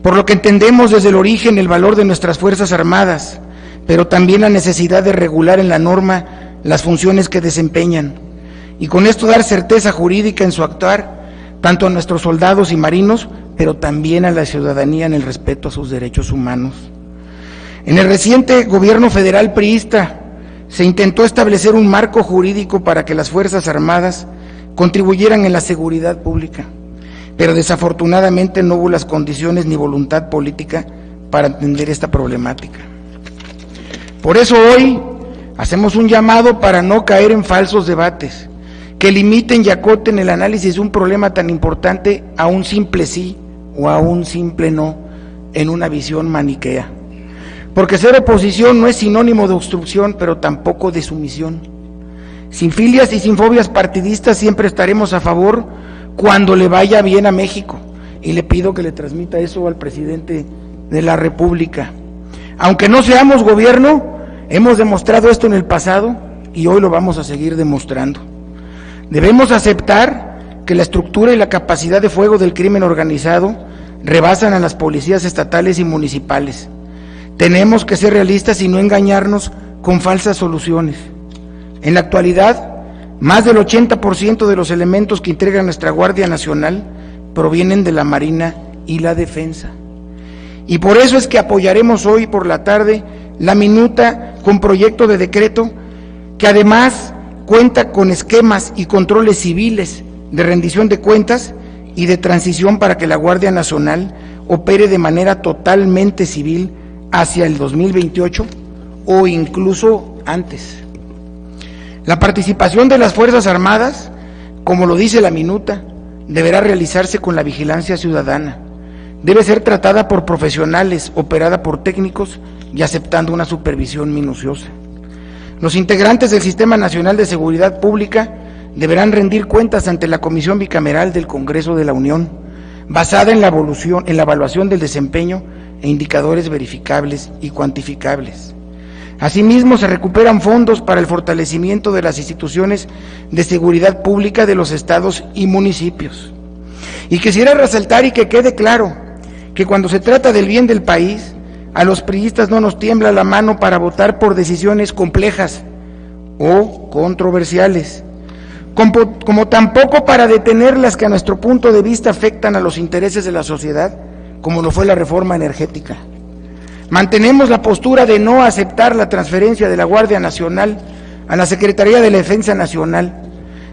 por lo que entendemos desde el origen el valor de nuestras Fuerzas Armadas, pero también la necesidad de regular en la norma las funciones que desempeñan, y con esto dar certeza jurídica en su actuar, tanto a nuestros soldados y marinos, pero también a la ciudadanía en el respeto a sus derechos humanos. En el reciente gobierno federal priista, se intentó establecer un marco jurídico para que las Fuerzas Armadas contribuyeran en la seguridad pública, pero desafortunadamente no hubo las condiciones ni voluntad política para atender esta problemática. Por eso hoy hacemos un llamado para no caer en falsos debates, que limiten y acoten el análisis de un problema tan importante a un simple sí o a un simple no, en una visión maniquea. Porque ser oposición no es sinónimo de obstrucción, pero tampoco de sumisión. Sin filias y sin fobias partidistas siempre estaremos a favor cuando le vaya bien a México, y le pido que le transmita eso al presidente de la República. Aunque no seamos gobierno, hemos demostrado esto en el pasado y hoy lo vamos a seguir demostrando. Debemos aceptar que la estructura y la capacidad de fuego del crimen organizado rebasan a las policías estatales y municipales. Tenemos que ser realistas y no engañarnos con falsas soluciones. En la actualidad, más del 80% de los elementos que integran nuestra Guardia Nacional provienen de la Marina y la Defensa. Y por eso es que apoyaremos hoy por la tarde la minuta con proyecto de decreto que además cuenta con esquemas y controles civiles de rendición de cuentas y de transición para que la Guardia Nacional opere de manera totalmente civil hacia el 2028 o incluso antes. La participación de las Fuerzas Armadas, como lo dice la minuta, deberá realizarse con la vigilancia ciudadana. Debe ser tratada por profesionales, operada por técnicos y aceptando una supervisión minuciosa. Los integrantes del Sistema Nacional de Seguridad Pública deberán rendir cuentas ante la Comisión Bicameral del Congreso de la Unión, basada en la evaluación del desempeño e indicadores verificables y cuantificables. Asimismo, se recuperan fondos para el fortalecimiento de las instituciones de seguridad pública de los estados y municipios. Y quisiera resaltar y que quede claro que cuando se trata del bien del país, a los priistas no nos tiembla la mano para votar por decisiones complejas o controversiales, como tampoco para detener las que a nuestro punto de vista afectan a los intereses de la sociedad, como lo fue la reforma energética. Mantenemos la postura de no aceptar la transferencia de la Guardia Nacional a la Secretaría de la Defensa Nacional,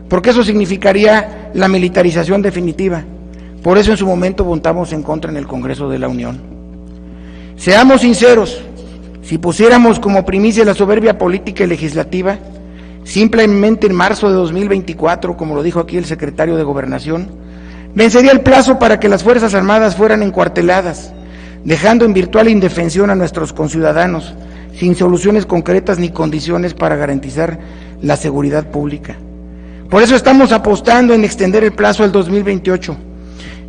porque eso significaría la militarización definitiva. Por eso en su momento votamos en contra en el Congreso de la Unión. Seamos sinceros, si pusiéramos como primicia la soberbia política y legislativa, simplemente en marzo de 2024, como lo dijo aquí el secretario de Gobernación, vencería el plazo para que las Fuerzas Armadas fueran encuarteladas, dejando en virtual indefensión a nuestros conciudadanos, sin soluciones concretas ni condiciones para garantizar la seguridad pública. Por eso estamos apostando en extender el plazo al 2028.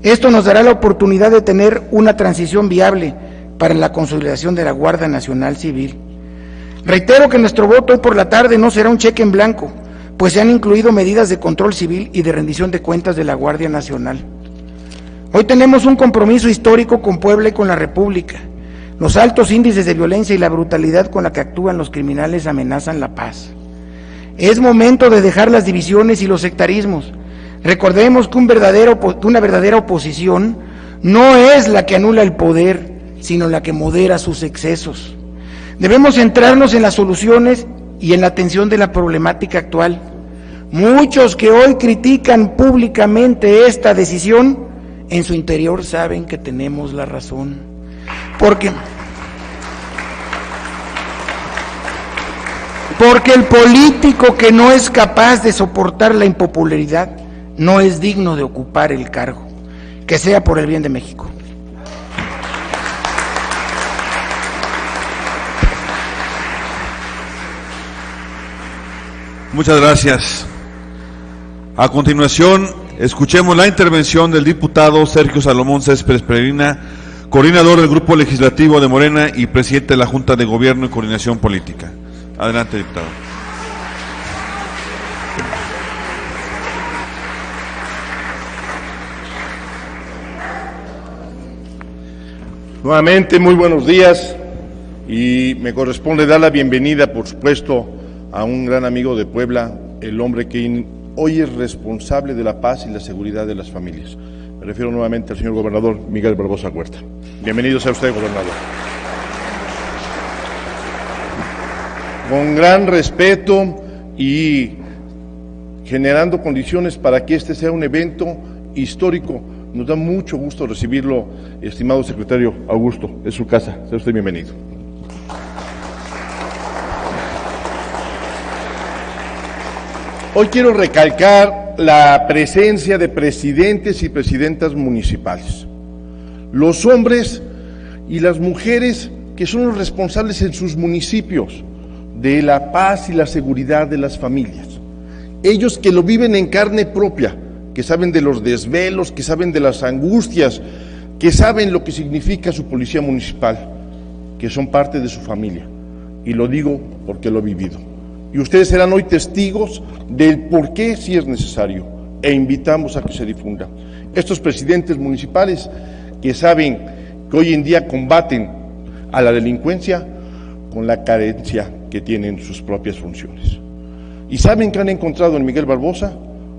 Esto nos dará la oportunidad de tener una transición viable para la consolidación de la Guardia Nacional Civil. Reitero que nuestro voto hoy por la tarde no será un cheque en blanco, pues se han incluido medidas de control civil y de rendición de cuentas de la Guardia Nacional. Hoy tenemos un compromiso histórico con Puebla y con la República. Los altos índices de violencia y la brutalidad con la que actúan los criminales amenazan la paz. Es momento de dejar las divisiones y los sectarismos. Recordemos que una verdadera oposición no es la que anula el poder, sino la que modera sus excesos. Debemos centrarnos en las soluciones y en la atención de la problemática actual. Muchos que hoy critican públicamente esta decisión, en su interior saben que tenemos la razón. Porque el político que no es capaz de soportar la impopularidad no es digno de ocupar el cargo. Que sea por el bien de México. Muchas gracias. A continuación, escuchemos la intervención del diputado Sergio Salomón Céspedes Peregrina, coordinador del Grupo Legislativo de Morena y presidente de la Junta de Gobierno y Coordinación Política. Adelante, diputado. Nuevamente, muy buenos días, y me corresponde dar la bienvenida, por supuesto, a un gran amigo de Puebla, el hombre que hoy es responsable de la paz y la seguridad de las familias. Me refiero nuevamente al señor gobernador Miguel Barbosa Huerta. Bienvenido sea usted, gobernador. Con gran respeto y generando condiciones para que este sea un evento histórico, nos da mucho gusto recibirlo, estimado secretario Augusto, es su casa, sea usted bienvenido. Hoy quiero recalcar la presencia de presidentes y presidentas municipales, los hombres y las mujeres que son los responsables en sus municipios de la paz y la seguridad de las familias, ellos que lo viven en carne propia, que saben de los desvelos, que saben de las angustias, que saben lo que significa su policía municipal, que son parte de su familia, y lo digo porque lo he vivido. Y ustedes serán hoy testigos del por qué sí es necesario, e invitamos a que se difunda. Estos presidentes municipales que saben que hoy en día combaten a la delincuencia con la carencia que tienen sus propias funciones. Y saben que han encontrado en Miguel Barbosa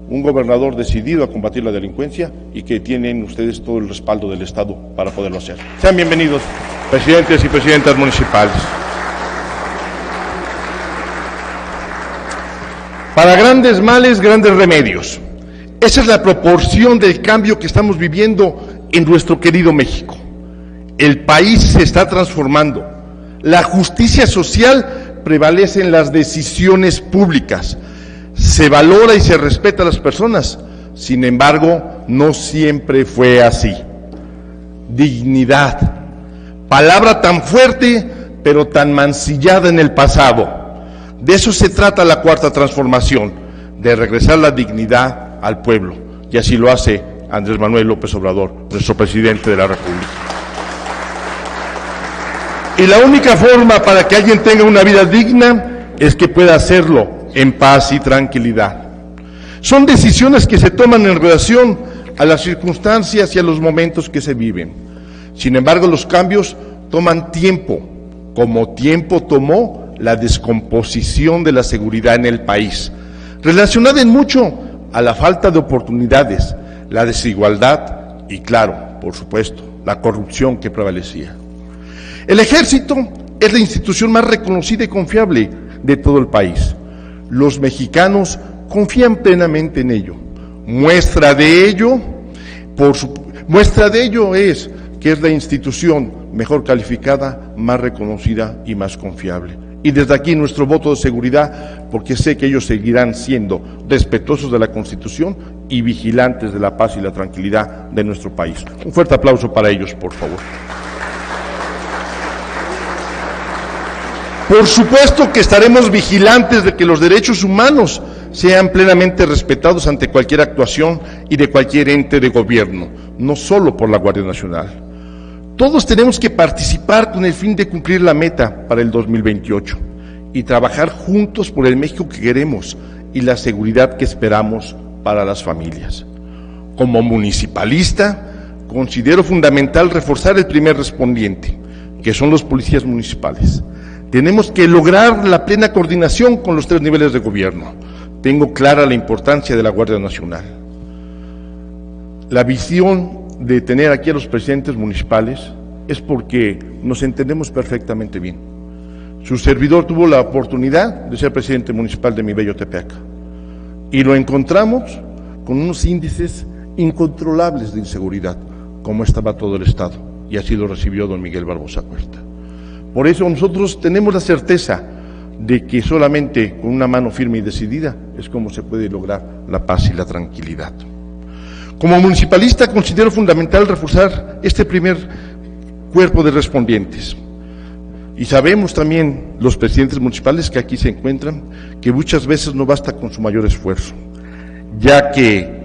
un gobernador decidido a combatir la delincuencia y que tienen ustedes todo el respaldo del Estado para poderlo hacer. Sean bienvenidos, presidentes y presidentas municipales. Para grandes males, grandes remedios. Esa es la proporción del cambio que estamos viviendo en nuestro querido México. El país se está transformando. La justicia social prevalece en las decisiones públicas. Se valora y se respeta a las personas. Sin embargo, no siempre fue así. Dignidad. Palabra tan fuerte, pero tan mancillada en el pasado. De eso se trata la cuarta transformación, de regresar la dignidad al pueblo, y así lo hace Andrés Manuel López Obrador, nuestro presidente de la República. Y la única forma para que alguien tenga una vida digna es que pueda hacerlo en paz y tranquilidad. Son decisiones que se toman en relación a las circunstancias y a los momentos que se viven. Sin embargo, los cambios toman tiempo, como tiempo tomó la descomposición de la seguridad en el país, relacionada en mucho a la falta de oportunidades, la desigualdad y, claro, por supuesto, la corrupción que prevalecía. El Ejército es la institución más reconocida y confiable de todo el país. Los mexicanos confían plenamente en ello. Muestra de ello es que es la institución mejor calificada, más reconocida y más confiable. Y desde aquí nuestro voto de seguridad, porque sé que ellos seguirán siendo respetuosos de la Constitución y vigilantes de la paz y la tranquilidad de nuestro país. Un fuerte aplauso para ellos, por favor. Por supuesto que estaremos vigilantes de que los derechos humanos sean plenamente respetados ante cualquier actuación y de cualquier ente de gobierno, no solo por la Guardia Nacional. Todos tenemos que participar con el fin de cumplir la meta para el 2028 y trabajar juntos por el México que queremos y la seguridad que esperamos para las familias. Como municipalista, considero fundamental reforzar el primer respondiente, que son los policías municipales. Tenemos que lograr la plena coordinación con los 3 niveles de gobierno. Tengo clara la importancia de la Guardia Nacional. La visión de tener aquí a los presidentes municipales es porque nos entendemos perfectamente bien. Su servidor tuvo la oportunidad de ser presidente municipal de mi bello Tepeaca y lo encontramos con unos índices incontrolables de inseguridad, como estaba todo el Estado, y así lo recibió don Miguel Barbosa Huerta. Por eso nosotros tenemos la certeza de que solamente con una mano firme y decidida es como se puede lograr la paz y la tranquilidad. Como municipalista considero fundamental reforzar este primer cuerpo de respondientes. Y sabemos también los presidentes municipales que aquí se encuentran que muchas veces no basta con su mayor esfuerzo, ya que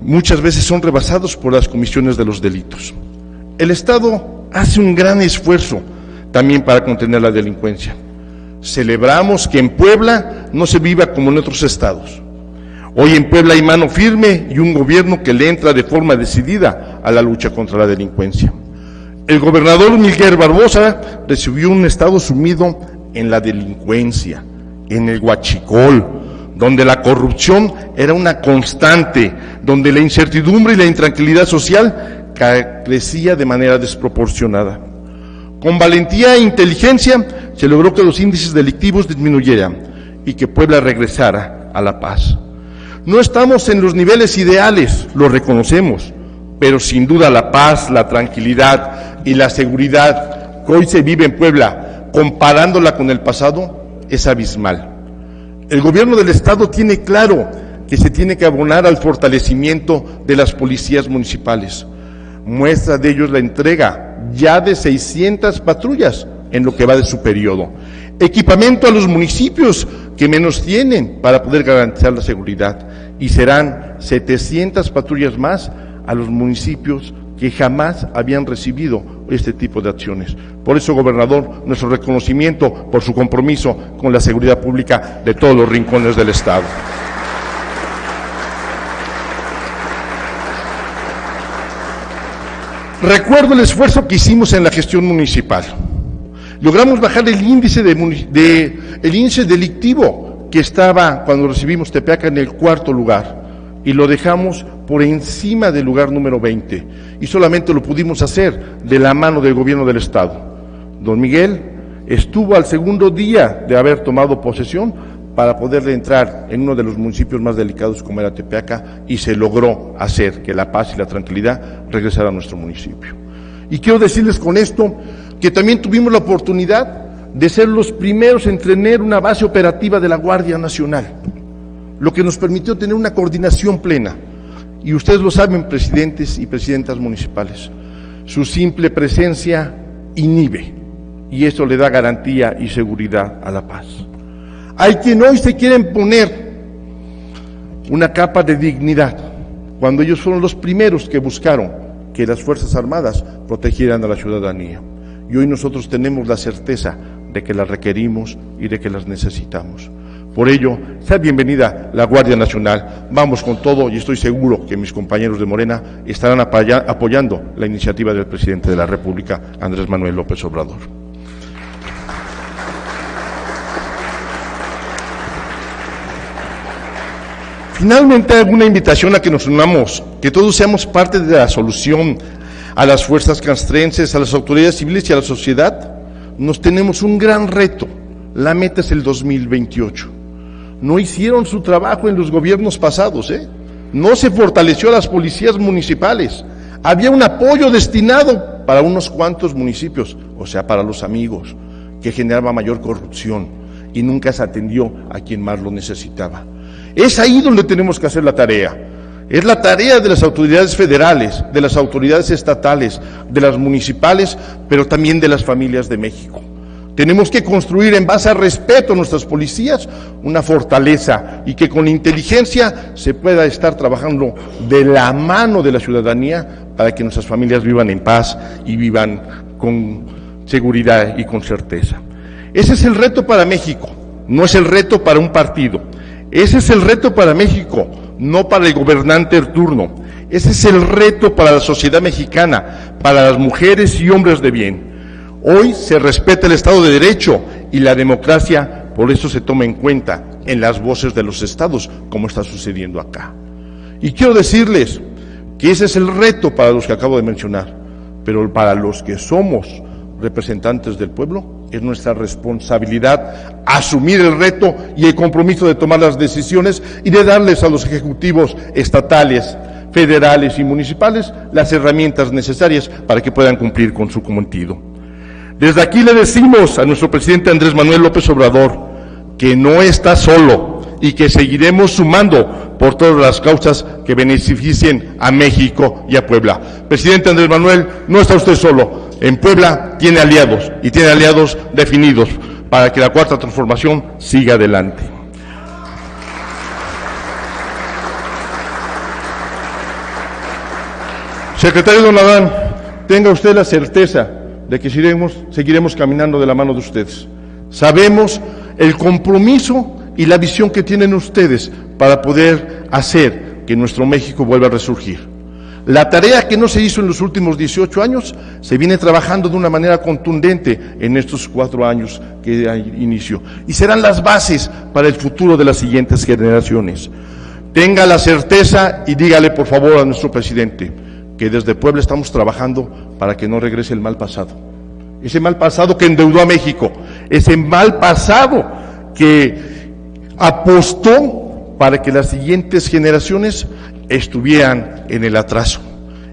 muchas veces son rebasados por las comisiones de los delitos. El Estado hace un gran esfuerzo también para contener la delincuencia. Celebramos que en Puebla no se viva como en otros estados. Hoy en Puebla hay mano firme y un gobierno que le entra de forma decidida a la lucha contra la delincuencia. El gobernador Miguel Barbosa recibió un estado sumido en la delincuencia, en el huachicol, donde la corrupción era una constante, donde la incertidumbre y la intranquilidad social crecía de manera desproporcionada. Con valentía e inteligencia se logró que los índices delictivos disminuyeran y que Puebla regresara a la paz. No estamos en los niveles ideales, lo reconocemos, pero sin duda la paz, la tranquilidad y la seguridad que hoy se vive en Puebla, comparándola con el pasado, es abismal. El gobierno del Estado tiene claro que se tiene que abonar al fortalecimiento de las policías municipales. Muestra de ello es la entrega ya de 600 patrullas en lo que va de su periodo. Equipamiento a los municipios que menos tienen para poder garantizar la seguridad, y serán 700 patrullas más a los municipios que jamás habían recibido este tipo de acciones. Por eso, gobernador, nuestro reconocimiento por su compromiso con la seguridad pública de todos los rincones del Estado. Recuerdo el esfuerzo que hicimos en la gestión municipal. Logramos bajar el índice delictivo que estaba cuando recibimos Tepeaca en el 4º lugar, y lo dejamos por encima del lugar número 20, y solamente lo pudimos hacer de la mano del gobierno del Estado. Don Miguel estuvo al 2º día de haber tomado posesión para poderle entrar en uno de los municipios más delicados como era Tepeaca, y se logró hacer que la paz y la tranquilidad regresara a nuestro municipio. Y quiero decirles con esto que también tuvimos la oportunidad de ser los primeros en tener una base operativa de la Guardia Nacional, lo que nos permitió tener una coordinación plena. Y ustedes lo saben, presidentes y presidentas municipales, su simple presencia inhibe, y eso le da garantía y seguridad a la paz. Hay quien hoy se quieren poner una capa de dignidad, cuando ellos fueron los primeros que buscaron que las Fuerzas Armadas protegieran a la ciudadanía. Y hoy nosotros tenemos la certeza de que las requerimos y de que las necesitamos. Por ello, sea bienvenida la Guardia Nacional. Vamos con todo, y estoy seguro que mis compañeros de Morena estarán apoyando la iniciativa del presidente de la República, Andrés Manuel López Obrador. Finalmente, hago una invitación a que nos unamos, que todos seamos parte de la solución. A las fuerzas castrenses, a las autoridades civiles y a la sociedad, nos tenemos un gran reto. La meta es el 2028. No hicieron su trabajo en los gobiernos pasados, No se fortaleció a las policías municipales. Había un apoyo destinado para unos cuantos municipios, o sea, para los amigos, que generaba mayor corrupción, y nunca se atendió a quien más lo necesitaba. Es ahí donde tenemos que hacer la tarea. Es la tarea de las autoridades federales, de las autoridades estatales, de las municipales, pero también de las familias de México. Tenemos que construir en base a respeto a nuestras policías una fortaleza, y que con inteligencia se pueda estar trabajando de la mano de la ciudadanía para que nuestras familias vivan en paz y vivan con seguridad y con certeza. Ese es el reto para México, no es el reto para un partido. Ese es el reto para México, no para el gobernante en turno. Ese es el reto para la sociedad mexicana, para las mujeres y hombres de bien. Hoy se respeta el Estado de Derecho y la democracia por eso se toma en cuenta en las voces de los estados, como está sucediendo acá. Y quiero decirles que ese es el reto para los que acabo de mencionar, pero para los que somos representantes del pueblo, es nuestra responsabilidad asumir el reto y el compromiso de tomar las decisiones y de darles a los ejecutivos estatales, federales y municipales las herramientas necesarias para que puedan cumplir con su cometido. Desde aquí le decimos a nuestro presidente Andrés Manuel López Obrador que no está solo y que seguiremos sumando por todas las causas que beneficien a México y a Puebla. Presidente Andrés Manuel, no está usted solo. En Puebla tiene aliados, y tiene aliados definidos para que la Cuarta Transformación siga adelante. Secretario Don Adán, tenga usted la certeza de que seguiremos caminando de la mano de ustedes. Sabemos el compromiso y la visión que tienen ustedes para poder hacer que nuestro México vuelva a resurgir. La tarea que no se hizo en los últimos 18 años se viene trabajando de una manera contundente en estos 4 años que inició, y serán las bases para el futuro de las siguientes generaciones. Tenga la certeza y dígale por favor a nuestro presidente que desde Puebla estamos trabajando para que no regrese el mal pasado. Ese mal pasado que endeudó a México, ese mal pasado que apostó para que las siguientes generaciones estuvieran en el atraso.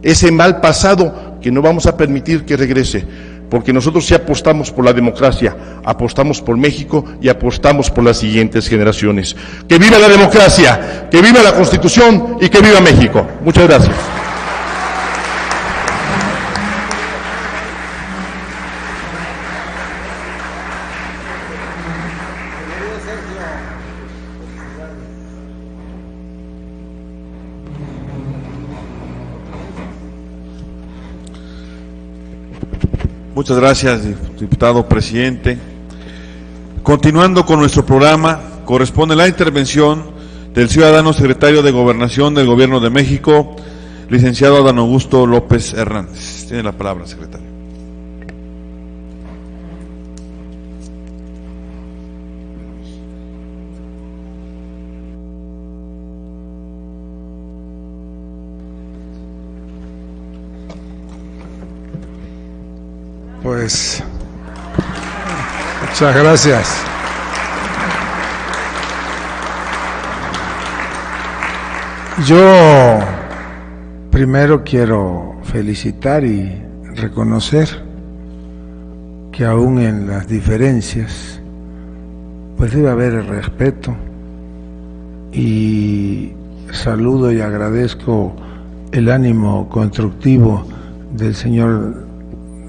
Ese mal pasado que no vamos a permitir que regrese, porque nosotros sí apostamos por la democracia, apostamos por México y apostamos por las siguientes generaciones. ¡Que viva la democracia! ¡Que viva la Constitución! ¡Y que viva México! Muchas gracias. Muchas gracias, diputado presidente. Continuando con nuestro programa, corresponde la intervención del ciudadano secretario de Gobernación del Gobierno de México, licenciado Adán Augusto López Hernández. Tiene la palabra, secretario. Pues, muchas gracias. Yo primero quiero felicitar y reconocer que aún en las diferencias, pues debe haber el respeto, y saludo y agradezco el ánimo constructivo del señor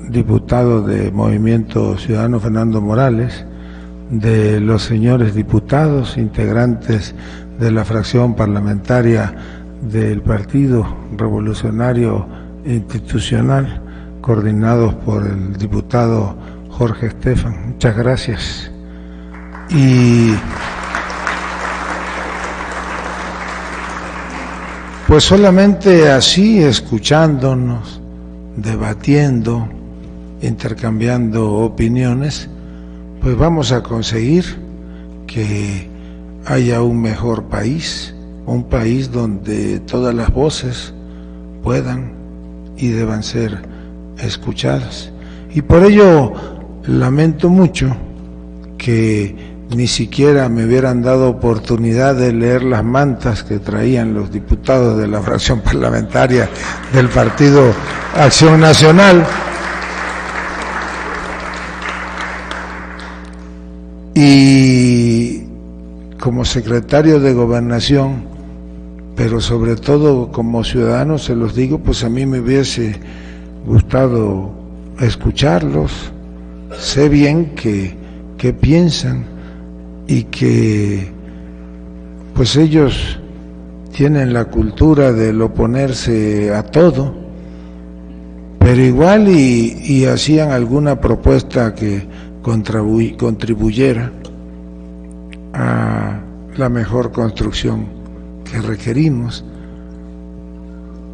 diputado de Movimiento Ciudadano Fernando Morales, de los señores diputados integrantes de la fracción parlamentaria del Partido Revolucionario Institucional, coordinados por el diputado Jorge Estefan. Muchas gracias. Y pues solamente así, escuchándonos, debatiendo, intercambiando opiniones, pues vamos a conseguir que haya un mejor país, un país donde todas las voces puedan y deban ser escuchadas. Y por ello lamento mucho que ni siquiera me hubieran dado oportunidad de leer las mantas que traían los diputados de la fracción parlamentaria del Partido Acción Nacional. Y como secretario de Gobernación, pero sobre todo como ciudadano, se los digo, pues a mí me hubiese gustado escucharlos. Sé bien qué piensan y que pues ellos tienen la cultura del oponerse a todo, pero igual y hacían alguna propuesta que contribuyera a la mejor construcción que requerimos.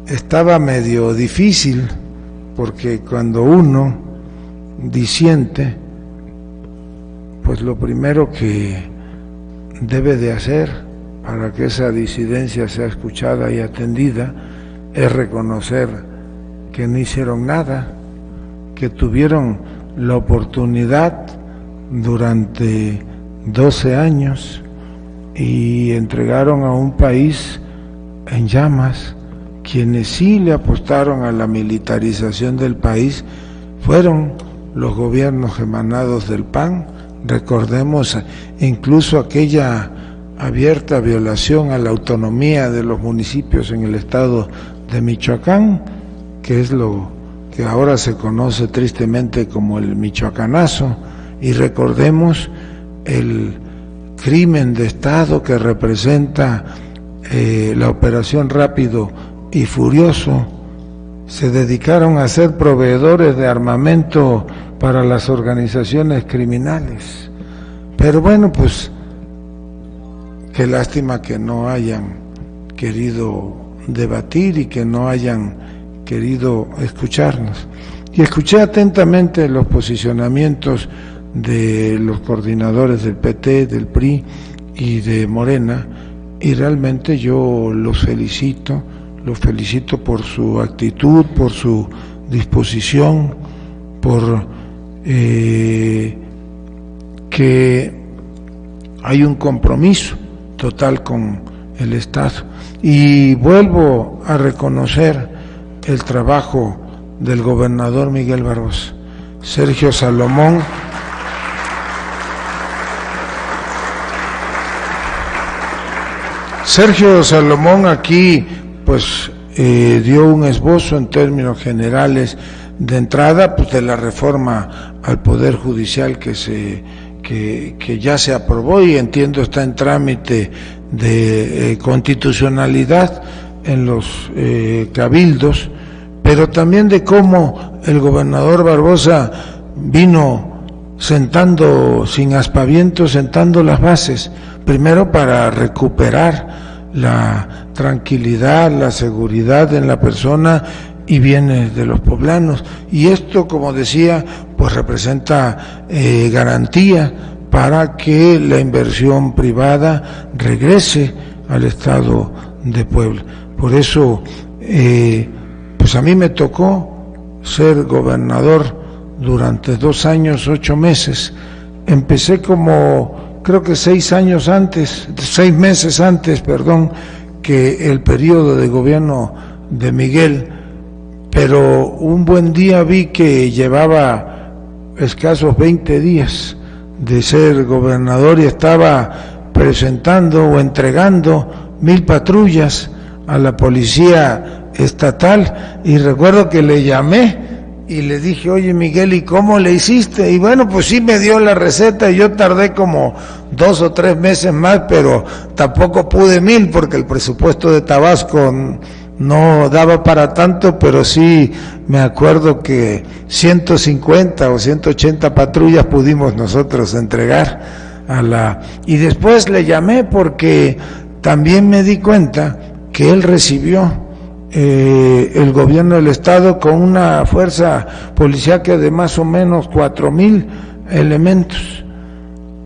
Estaba medio difícil porque cuando uno disiente, pues lo primero que debe de hacer para que esa disidencia sea escuchada y atendida es reconocer que no hicieron nada, que tuvieron la oportunidad durante 12 años y entregaron a un país en llamas. Quienes sí le apostaron a la militarización del país fueron los gobiernos emanados del PAN. Recordemos incluso aquella abierta violación a la autonomía de los municipios en el estado de Michoacán, que es lo que ahora se conoce tristemente como el Michoacanazo, y recordemos el crimen de Estado que representa la Operación Rápido y Furioso. Se dedicaron a ser proveedores de armamento para las organizaciones criminales. Pero bueno, pues qué lástima que no hayan querido debatir y que no hayan querido escucharnos. Y escuché atentamente los posicionamientos de los coordinadores del PT, del PRI y de Morena, y realmente yo los felicito por su actitud, por su disposición, por que hay un compromiso total con el Estado. Y vuelvo a reconocer el trabajo del gobernador Miguel Barbosa. Sergio Salomón aquí pues dio un esbozo en términos generales de entrada pues de la reforma al Poder Judicial que ya se aprobó y entiendo está en trámite de constitucionalidad en los cabildos, pero también de cómo el gobernador Barbosa vino sentando sin aspavientos, sentando las bases, primero para recuperar la tranquilidad, la seguridad en la persona y bienes de los poblanos, y esto, como decía, pues representa garantía para que la inversión privada regrese al Estado de Puebla. Por eso, pues a mí me tocó ser gobernador durante 2 años, 8 meses. Empecé como, creo que 6 meses antes, que el periodo de gobierno de Miguel, pero un buen día vi que llevaba escasos 20 días de ser gobernador y estaba presentando o entregando 1000 patrullas a la policía estatal, y recuerdo que le llamé y le dije, oye Miguel, ¿y cómo le hiciste? Y bueno, pues sí me dio la receta y yo tardé como 2 o 3 meses más, pero tampoco pude 1000 porque el presupuesto de Tabasco no daba para tanto, pero sí me acuerdo que 150 o 180 patrullas pudimos nosotros entregar y después le llamé porque también me di cuenta que él recibió el gobierno del Estado con una fuerza policíaca de más o menos 4,000 elementos,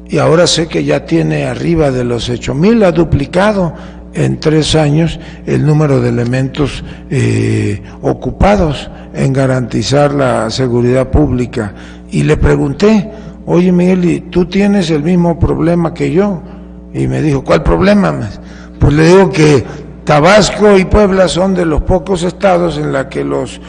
y ahora sé que ya tiene arriba de los 8,000, ha duplicado en 3 años el número de elementos ocupados en garantizar la seguridad pública. Y le pregunté, oye Miguel, ¿y tú tienes el mismo problema que yo? Y me dijo, ¿cuál problema? Pues le digo que Tabasco y Puebla son de los pocos estados en la que los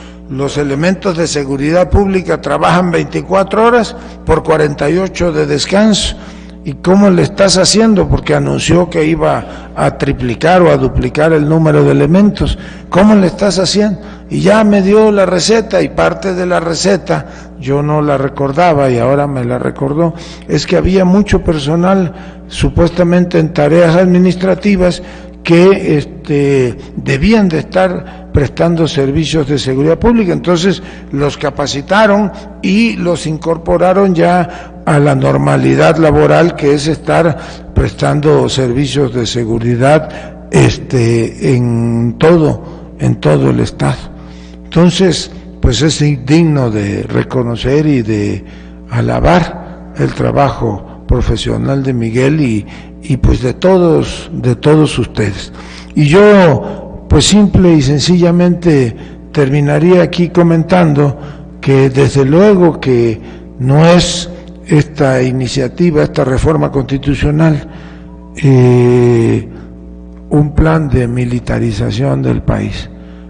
elementos de seguridad pública trabajan 24 horas por 48 de descanso. ¿Y cómo le estás haciendo? Porque anunció que iba a triplicar o a duplicar el número de elementos. ¿Cómo le estás haciendo? Y ya me dio la receta, y parte de la receta, yo no la recordaba y ahora me la recordó, es que había mucho personal supuestamente en tareas administrativas que debían de estar prestando servicios de seguridad pública. Entonces los capacitaron y los incorporaron ya a la normalidad laboral, que es estar prestando servicios de seguridad en todo el Estado. Entonces, pues es digno de reconocer y de alabar el trabajo profesional de Miguel y pues de todos ustedes. Y yo pues simple y sencillamente terminaría aquí comentando que desde luego que no es esta iniciativa, esta reforma constitucional, un plan de militarización del país.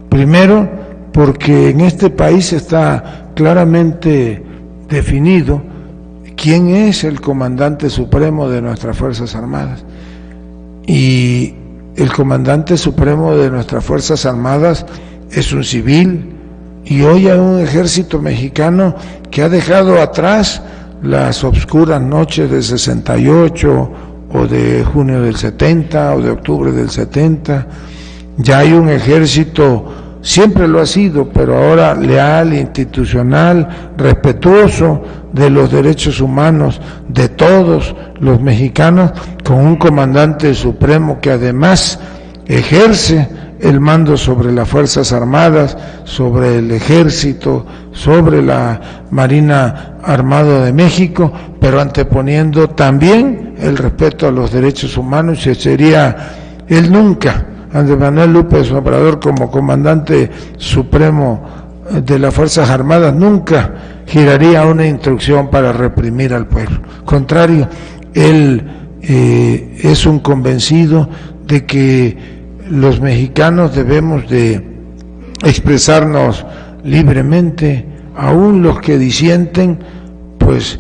Primero, porque en este país está claramente definido quién es el comandante supremo de nuestras Fuerzas Armadas. Y el comandante supremo de nuestras Fuerzas Armadas es un civil, y hoy hay un ejército mexicano que ha dejado atrás las obscuras noches del 68 o de junio del 70 o de octubre del 70. Ya hay un ejército, siempre lo ha sido, pero ahora leal, institucional, respetuoso de los derechos humanos de todos los mexicanos, con un comandante supremo que además ejerce el mando sobre las Fuerzas Armadas, sobre el Ejército, sobre la Marina Armada de México, pero anteponiendo también el respeto a los derechos humanos. Y sería él nunca, Andrés Manuel López Obrador, como comandante supremo de las Fuerzas Armadas, nunca giraría una instrucción para reprimir al pueblo. Contrario, él es un convencido de que los mexicanos debemos de expresarnos libremente, aún los que disienten, pues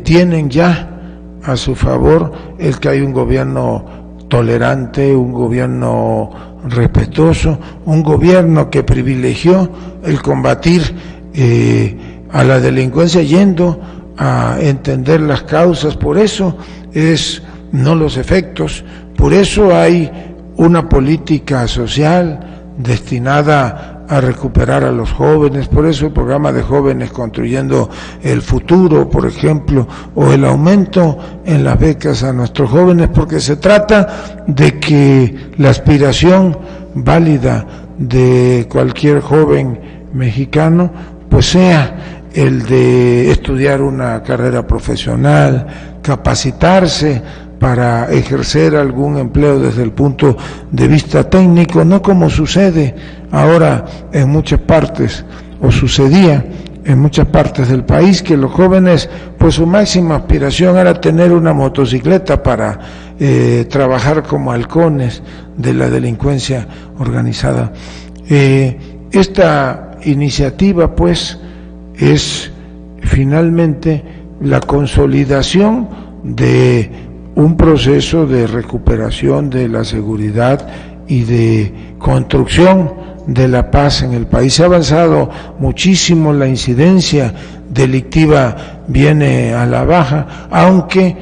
tienen ya a su favor el que hay un gobierno tolerante, un gobierno respetuoso, un gobierno que privilegió el combatir a la delincuencia yendo a entender las causas. Por eso es no los efectos, por eso hay una política social destinada a recuperar a los jóvenes, por eso el programa de jóvenes construyendo el futuro, por ejemplo, o el aumento en las becas a nuestros jóvenes, porque se trata de que la aspiración válida de cualquier joven mexicano pues sea el de estudiar una carrera profesional, capacitarse para ejercer algún empleo desde el punto de vista técnico, no como sucede ahora en muchas partes, o sucedía en muchas partes del país, que los jóvenes, pues su máxima aspiración era tener una motocicleta para trabajar como halcones de la delincuencia organizada. Esta iniciativa, pues, es finalmente la consolidación de un proceso de recuperación de la seguridad y de construcción de la paz en el país. Se ha avanzado muchísimo, la incidencia delictiva viene a la baja, aunque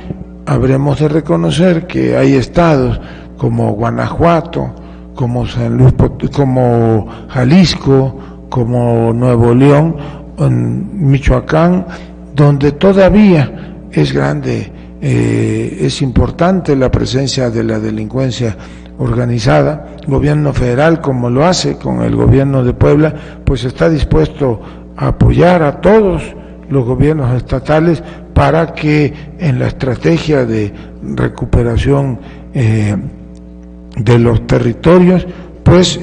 habremos de reconocer que hay estados como Guanajuato, como San Luis, como Jalisco, como Nuevo León, en Michoacán, donde todavía es grande, es importante la presencia de la delincuencia organizada. El gobierno federal, como lo hace con el gobierno de Puebla, pues está dispuesto a apoyar a todos los gobiernos estatales para que en la estrategia de recuperación de los territorios pues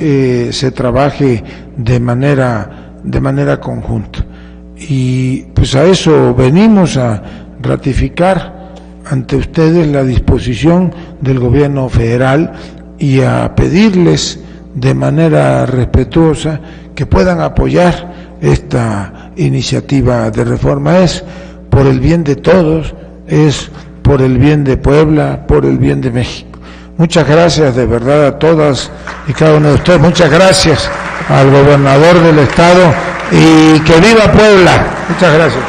se trabaje de manera conjunta. Y pues a eso venimos, a ratificar ante ustedes la disposición del gobierno federal y a pedirles de manera respetuosa que puedan apoyar esta iniciativa de reforma. Es por el bien de todos, es por el bien de Puebla, por el bien de México. Muchas gracias de verdad a todas y cada uno de ustedes. Muchas gracias al gobernador del estado y que viva Puebla. Muchas gracias.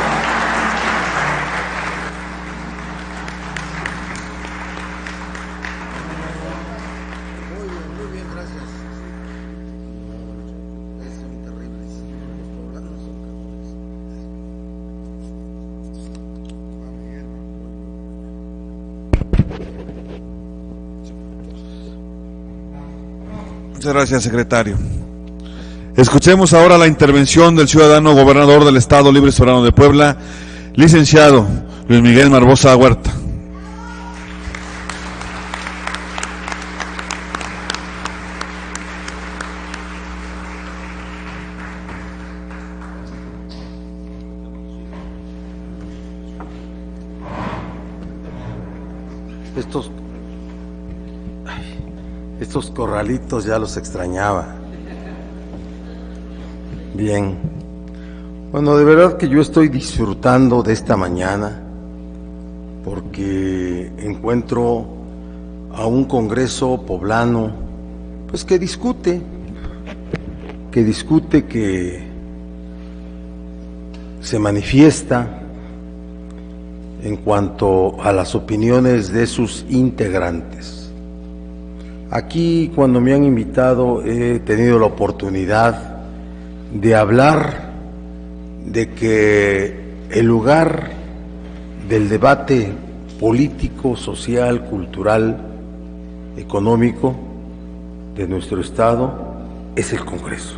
Muchas gracias, secretario. Escuchemos ahora la intervención del ciudadano gobernador del Estado Libre y Soberano de Puebla, licenciado Luis Miguel Barbosa Huerta. Estos corralitos ya los extrañaba. Bien. Bueno, de verdad que yo estoy disfrutando de esta mañana porque encuentro a un Congreso poblano, pues que discute, que se manifiesta en cuanto a las opiniones de sus integrantes. Aquí, cuando me han invitado, he tenido la oportunidad de hablar de que el lugar del debate político, social, cultural, económico de nuestro Estado es el Congreso.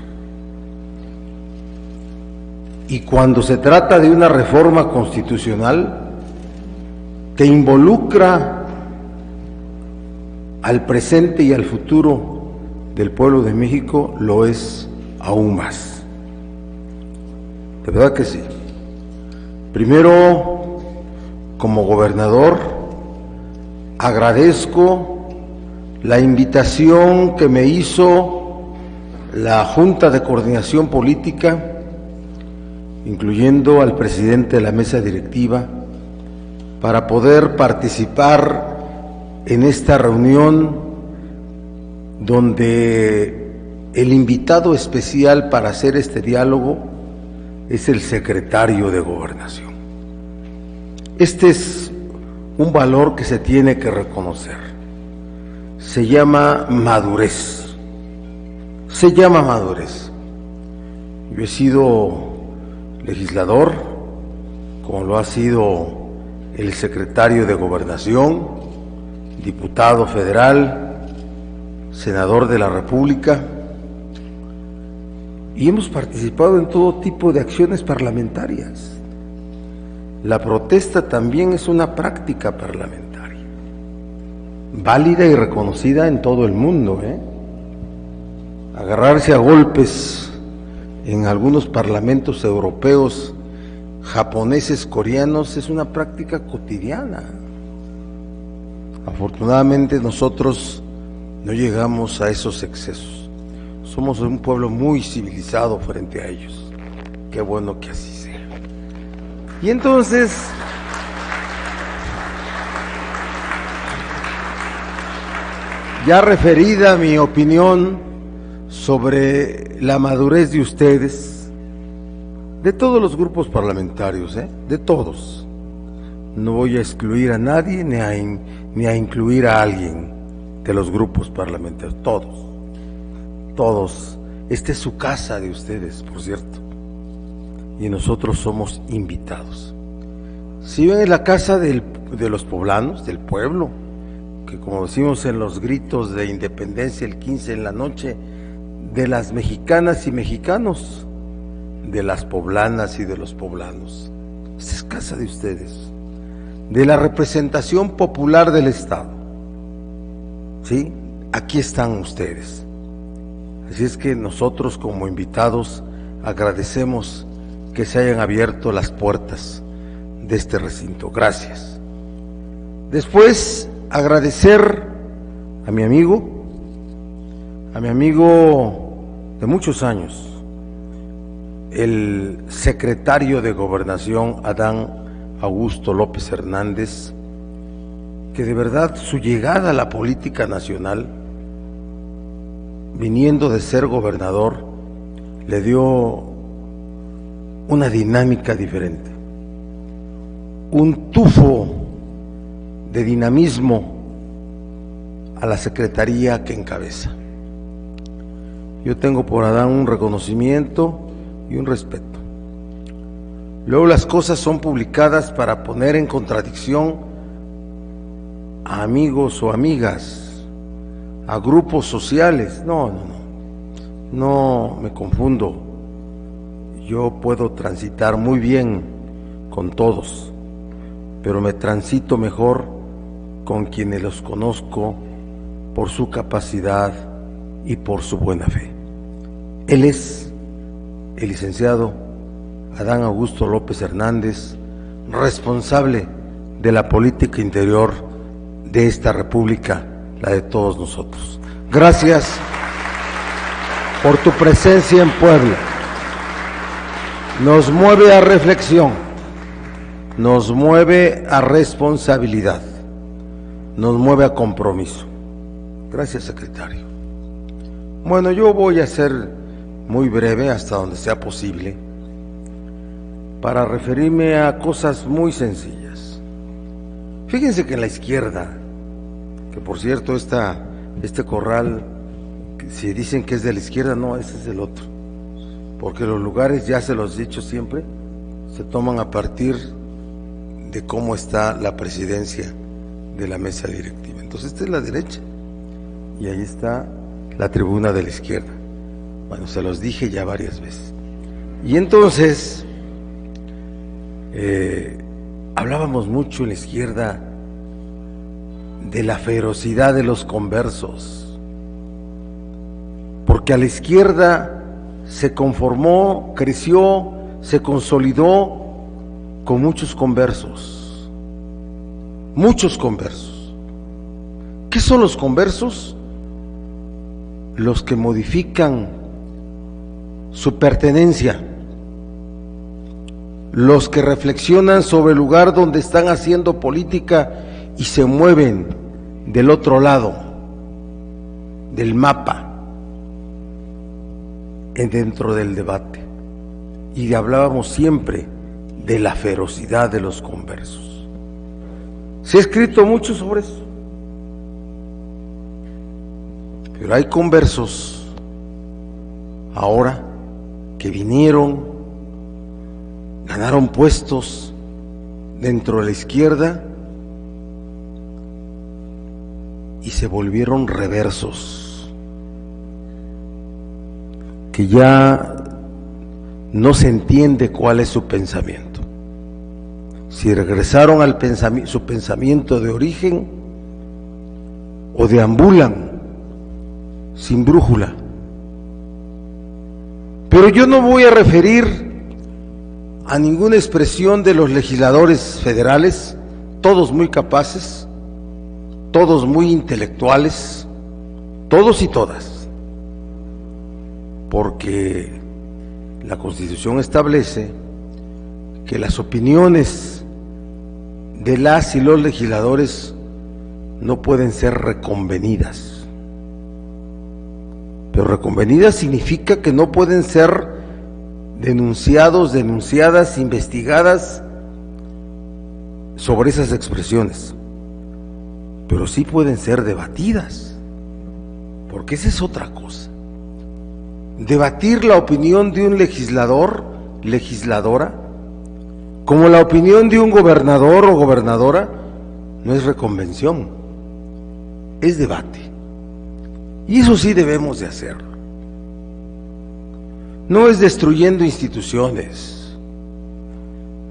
Y cuando se trata de una reforma constitucional que involucra al presente y al futuro del pueblo de México, lo es aún más. De verdad que sí. Primero, como gobernador, agradezco la invitación que me hizo la Junta de Coordinación Política, incluyendo al presidente de la mesa directiva, para poder participar en esta reunión donde el invitado especial para hacer este diálogo es el secretario de Gobernación. Este es un valor que se tiene que reconocer. Se llama madurez. Se llama madurez. Yo he sido legislador, como lo ha sido el secretario de Gobernación, diputado federal, senador de la República, y hemos participado en todo tipo de acciones parlamentarias. La protesta también es una práctica parlamentaria, válida y reconocida en todo el mundo, Agarrarse a golpes en algunos parlamentos europeos, japoneses, coreanos, es una práctica cotidiana. Afortunadamente nosotros no llegamos a esos excesos. Somos un pueblo muy civilizado frente a ellos. Qué bueno que así sea. Y entonces, ya referida mi opinión sobre la madurez de ustedes, de todos los grupos parlamentarios, de todos. No voy a excluir a nadie ni a incluir a alguien de los grupos parlamentarios, todos. Esta es su casa de ustedes, por cierto, y nosotros somos invitados. Si ven en la casa de los poblanos, del pueblo, que como decimos en los gritos de independencia el 15 en la noche, de las mexicanas y mexicanos, de las poblanas y de los poblanos. Esta es casa de ustedes, de la representación popular del Estado. ¿Sí? Aquí están ustedes. Así es que nosotros como invitados agradecemos que se hayan abierto las puertas de este recinto. Gracias. Después, agradecer a mi amigo de muchos años, el secretario de Gobernación, Adán Augusto López Hernández, que de verdad su llegada a la política nacional, viniendo de ser gobernador, le dio una dinámica diferente, un tufo de dinamismo a la secretaría que encabeza. Yo tengo por Adán un reconocimiento y un respeto. Luego las cosas son publicadas para poner en contradicción a amigos o amigas, a grupos sociales. No me confundo. Yo puedo transitar muy bien con todos. pero me transito mejor con quienes los conozco por su capacidad y por su buena fe. Él es el licenciado Adán Augusto López Hernández, responsable de la política interior de esta República, la de todos nosotros. Gracias por tu presencia en Puebla. Nos mueve a reflexión, nos mueve a responsabilidad, nos mueve a compromiso. Gracias, secretario. Bueno, yo voy a ser muy breve hasta donde sea posible para referirme a cosas muy sencillas. Fíjense que en la izquierda, que por cierto este corral, si dicen que es de la izquierda, no, ese es el otro, porque los lugares, ya se los he dicho siempre, se toman a partir de cómo está la presidencia de la mesa directiva. Entonces esta es la derecha y ahí está la tribuna de la izquierda. Bueno, se los dije ya varias veces. Y entonces hablábamos mucho en la izquierda de la ferocidad de los conversos, porque a la izquierda se conformó, creció, se consolidó con muchos conversos. Muchos conversos. ¿Qué son los conversos? Los que modifican su pertenencia, los que reflexionan sobre el lugar donde están haciendo política y se mueven del otro lado del mapa, dentro del debate. Y hablábamos siempre de la ferocidad de los conversos. Se ha escrito mucho sobre eso, pero hay conversos ahora que vinieron, ganaron puestos dentro de la izquierda y se volvieron reversos, que ya no se entiende cuál es su pensamiento. Si regresaron al su pensamiento de origen o deambulan sin brújula. Pero yo no voy a referir a ninguna expresión de los legisladores federales, todos muy capaces, todos muy intelectuales, todos y todas, porque la Constitución establece que las opiniones de las y los legisladores no pueden ser reconvenidas. Pero reconvenidas significa que no pueden ser denunciados, denunciadas, investigadas sobre esas expresiones. Pero sí pueden ser debatidas, porque esa es otra cosa. Debatir la opinión de un legislador, legisladora, como la opinión de un gobernador o gobernadora, no es reconvención, es debate. Y eso sí debemos de hacerlo. No es destruyendo instituciones,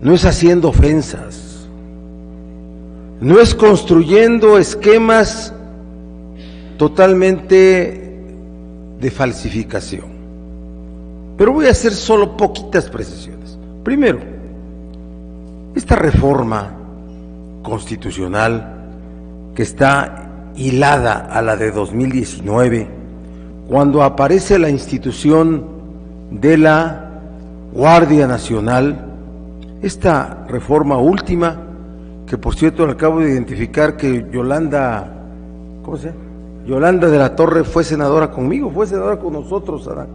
no es haciendo ofensas, no es construyendo esquemas totalmente de falsificación. Pero voy a hacer solo poquitas precisiones. Primero, esta reforma constitucional que está hilada a la de 2019, cuando aparece la institución de la Guardia Nacional, esta reforma última, que por cierto acabo de identificar que Yolanda, ¿cómo se llama? Yolanda de la Torre fue senadora conmigo, fue senadora con nosotros, Adán,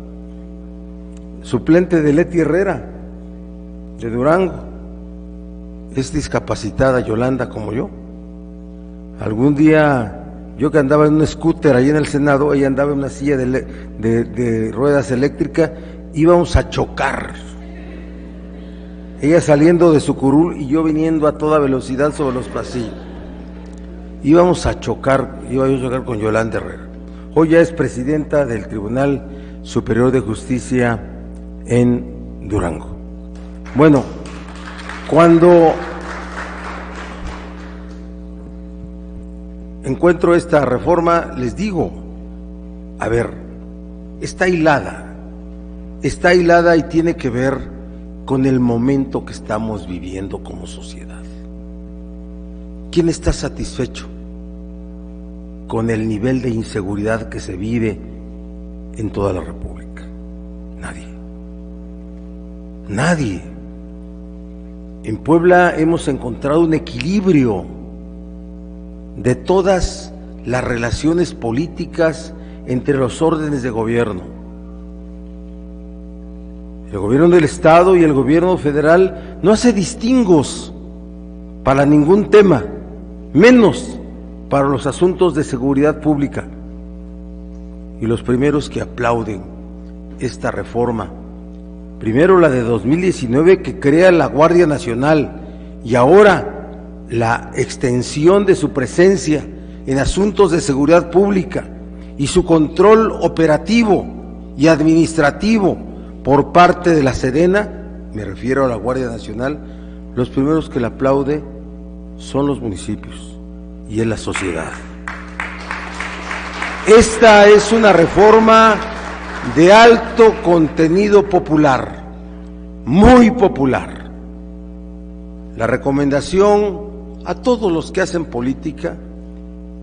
suplente de Leti Herrera, de Durango. Es discapacitada Yolanda como yo. Algún día, yo que andaba en un scooter ahí en el Senado, ella andaba en una silla de ruedas eléctricas, íbamos a chocar. Ella saliendo de su curul y yo viniendo a toda velocidad sobre los pasillos. Íbamos a chocar, iba yo a chocar con Yolanda Herrera. Hoy ya es presidenta del Tribunal Superior de Justicia en Durango. Bueno, cuando encuentro esta reforma, les digo, a ver, está hilada y tiene que ver con el momento que estamos viviendo como sociedad. ¿Quién está satisfecho con el nivel de inseguridad que se vive en toda la República? Nadie. En Puebla hemos encontrado un equilibrio de todas las relaciones políticas entre los órdenes de gobierno. El gobierno del Estado y el gobierno federal no hace distingos para ningún tema, menos para los asuntos de seguridad pública. Y los primeros que aplauden esta reforma, primero la de 2019 que crea la Guardia Nacional y ahora la extensión de su presencia en asuntos de seguridad pública y su control operativo y administrativo por parte de la Sedena, me refiero a la Guardia Nacional, los primeros que la aplaude son los municipios y es la sociedad. Esta es una reforma de alto contenido popular, muy popular. La recomendación a todos los que hacen política,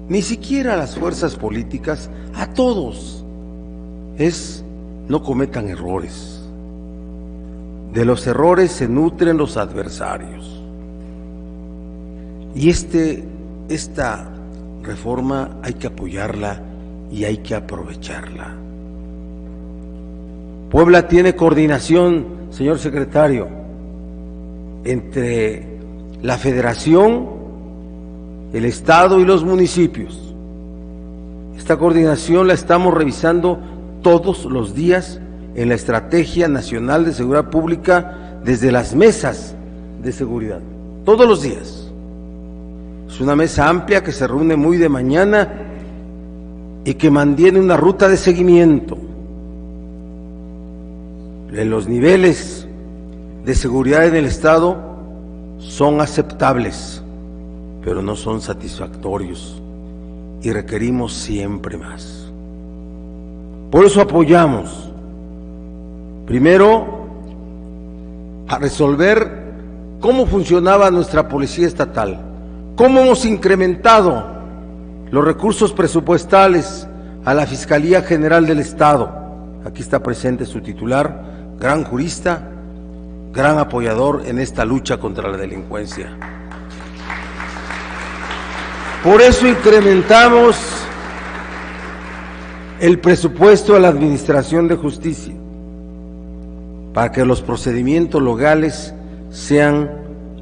ni siquiera a las fuerzas políticas, a todos, es no cometan errores. De los errores se nutren los adversarios. Y esta reforma hay que apoyarla y hay que aprovecharla. Puebla tiene coordinación, señor secretario, entre la Federación, el Estado y los municipios. Esta coordinación la estamos revisando todos los días en la Estrategia Nacional de Seguridad Pública desde las mesas de seguridad, todos los días. Es una mesa amplia que se reúne muy de mañana y que mantiene una ruta de seguimiento en los niveles de seguridad en el Estado. Son aceptables, pero no son satisfactorios y requerimos siempre más. Por eso apoyamos, primero, a resolver cómo funcionaba nuestra policía estatal, cómo hemos incrementado los recursos presupuestales a la Fiscalía General del Estado. Aquí está presente su titular, gran jurista, gran apoyador en esta lucha contra la delincuencia. Por eso incrementamos el presupuesto a la Administración de Justicia, para que los procedimientos legales sean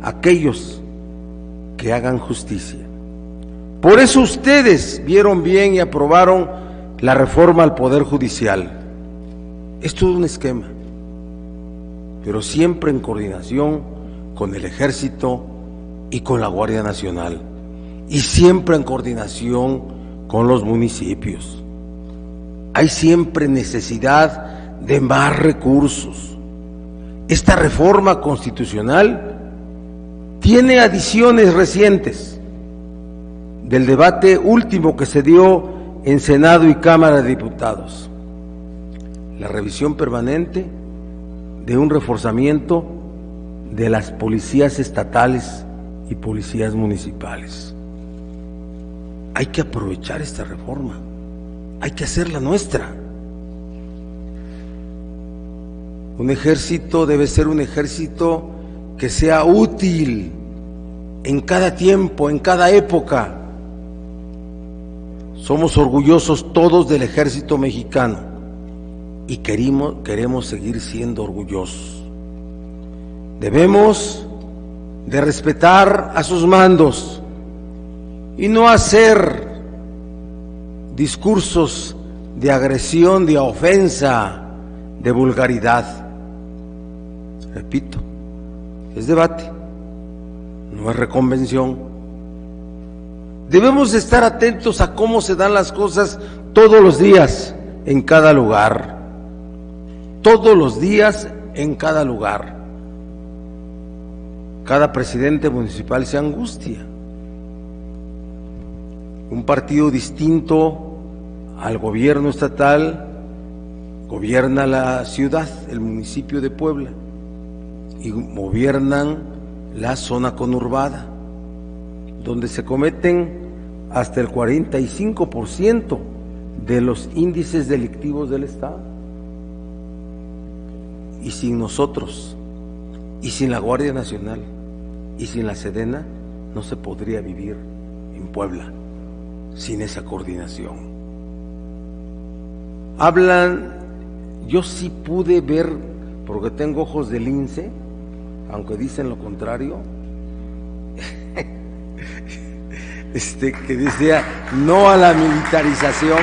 aquellos que hagan justicia. Por eso ustedes vieron bien y aprobaron la reforma al Poder Judicial. Es todo un esquema, pero siempre en coordinación con el Ejército y con la Guardia Nacional, y siempre en coordinación con los municipios. Hay siempre necesidad de más recursos. Esta reforma constitucional tiene adiciones recientes del debate último que se dio en Senado y Cámara de Diputados. La revisión permanente de un reforzamiento de las policías estatales y policías municipales. Hay que aprovechar esta reforma, hay que hacerla nuestra. Un ejército debe ser un ejército que sea útil en cada tiempo, en cada época. Somos orgullosos todos del ejército mexicano y queremos seguir siendo orgullosos. Debemos de respetar a sus mandos y no hacer discursos de agresión, de ofensa, de vulgaridad. Repito, es debate, no es reconvención. Debemos de estar atentos a cómo se dan las cosas todos los días, en cada lugar. Todos los días, en cada lugar. Cada presidente municipal se angustia. Un partido distinto al gobierno estatal gobierna la ciudad, el municipio de Puebla, y gobiernan la zona conurbada, donde se cometen hasta el 45% de los índices delictivos del Estado. Y sin nosotros, y sin la Guardia Nacional, y sin la Sedena, no se podría vivir en Puebla sin esa coordinación. Hablan, yo sí pude ver, porque tengo ojos de lince, aunque dicen lo contrario, que decía no a la militarización.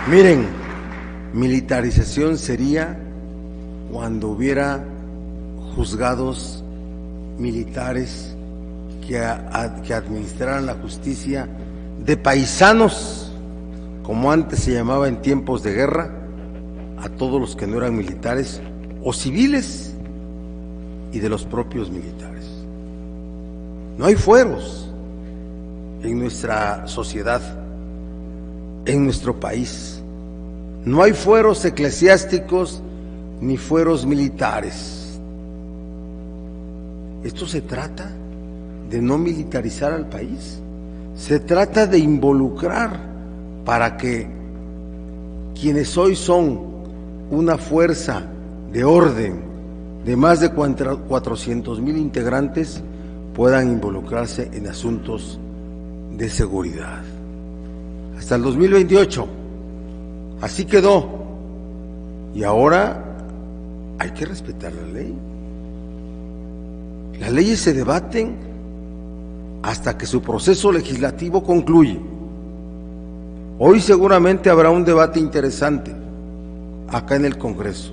Miren, militarización sería cuando hubiera juzgados militares que administraran la justicia de paisanos, como antes se llamaba en tiempos de guerra, a todos los que no eran militares o civiles, y de los propios militares. No hay fueros en nuestra sociedad, en nuestro país. No hay fueros eclesiásticos ni fueros militares. Esto se trata de no militarizar al país. Se trata de involucrar para que quienes hoy son una fuerza de orden de más de 400,000 integrantes puedan involucrarse en asuntos de seguridad. Hasta el 2028, así quedó. Y ahora hay que respetar la ley. Las leyes se debaten hasta que su proceso legislativo concluye. Hoy seguramente habrá un debate interesante acá en el Congreso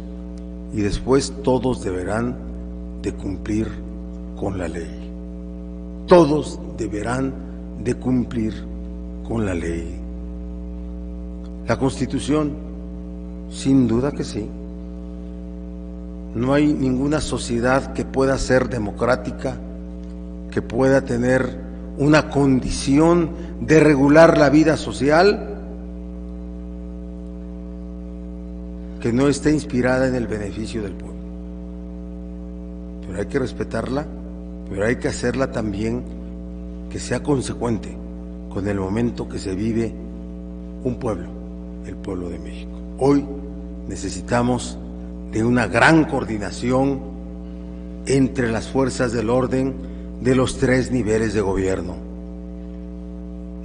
y después todos deberán de cumplir con la ley. Todos deberán de cumplir con la ley. La Constitución, sin duda que sí. No hay ninguna sociedad que pueda ser democrática, que pueda tener una condición de regular la vida social, que no esté inspirada en el beneficio del pueblo. Pero hay que respetarla, pero hay que hacerla también que sea consecuente con el momento que se vive un pueblo, el pueblo de México. Hoy necesitamos de una gran coordinación entre las fuerzas del orden de los 3 niveles de gobierno: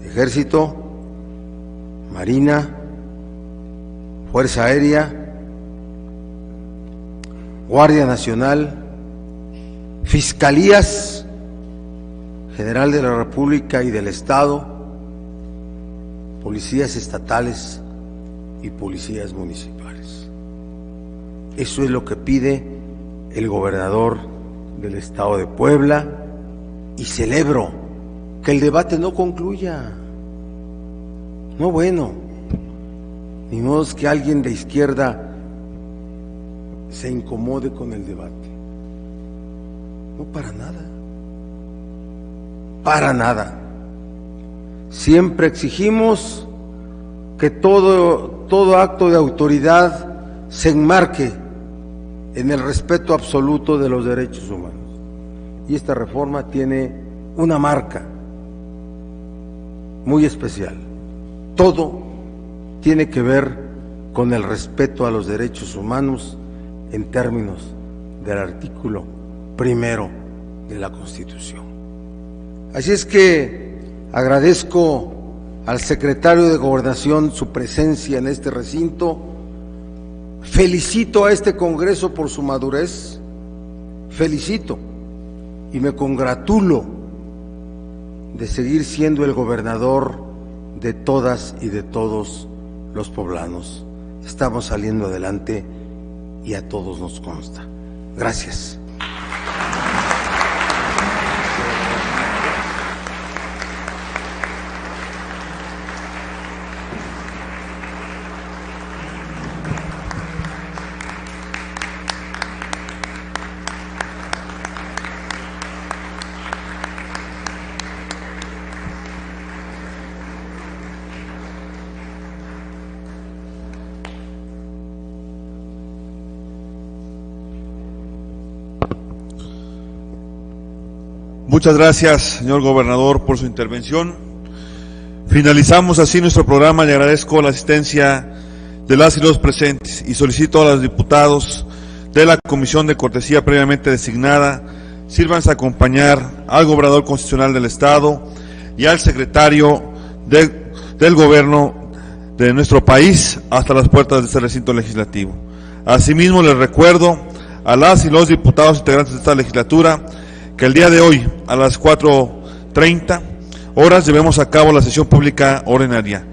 Ejército, Marina, Fuerza Aérea, Guardia Nacional, Fiscalías General de la República y del Estado, policías estatales y policías municipales. Eso es lo que pide el gobernador del Estado de Puebla, y celebro que el debate no concluya. No, bueno, ni modo que alguien de izquierda se incomode con el debate. No, para nada. Para nada. Siempre exigimos que todo acto de autoridad se enmarque en el respeto absoluto de los derechos humanos. Y esta reforma tiene una marca muy especial. Todo tiene que ver con el respeto a los derechos humanos en términos del artículo 1 de la Constitución. Así es que agradezco al secretario de Gobernación su presencia en este recinto. Felicito a este Congreso por su madurez, felicito y me congratulo de seguir siendo el gobernador de todas y de todos los poblanos. Estamos saliendo adelante y a todos nos consta. Gracias. Muchas gracias, señor gobernador, por su intervención. Finalizamos así nuestro programa y agradezco la asistencia de las y los presentes y solicito a los diputados de la Comisión de Cortesía previamente designada sírvanse a acompañar al gobernador constitucional del Estado y al secretario del gobierno de nuestro país hasta las puertas de este recinto legislativo. Asimismo, les recuerdo a las y los diputados integrantes de esta legislatura que el día de hoy, a las 4:30 horas, llevemos a cabo la sesión pública ordinaria.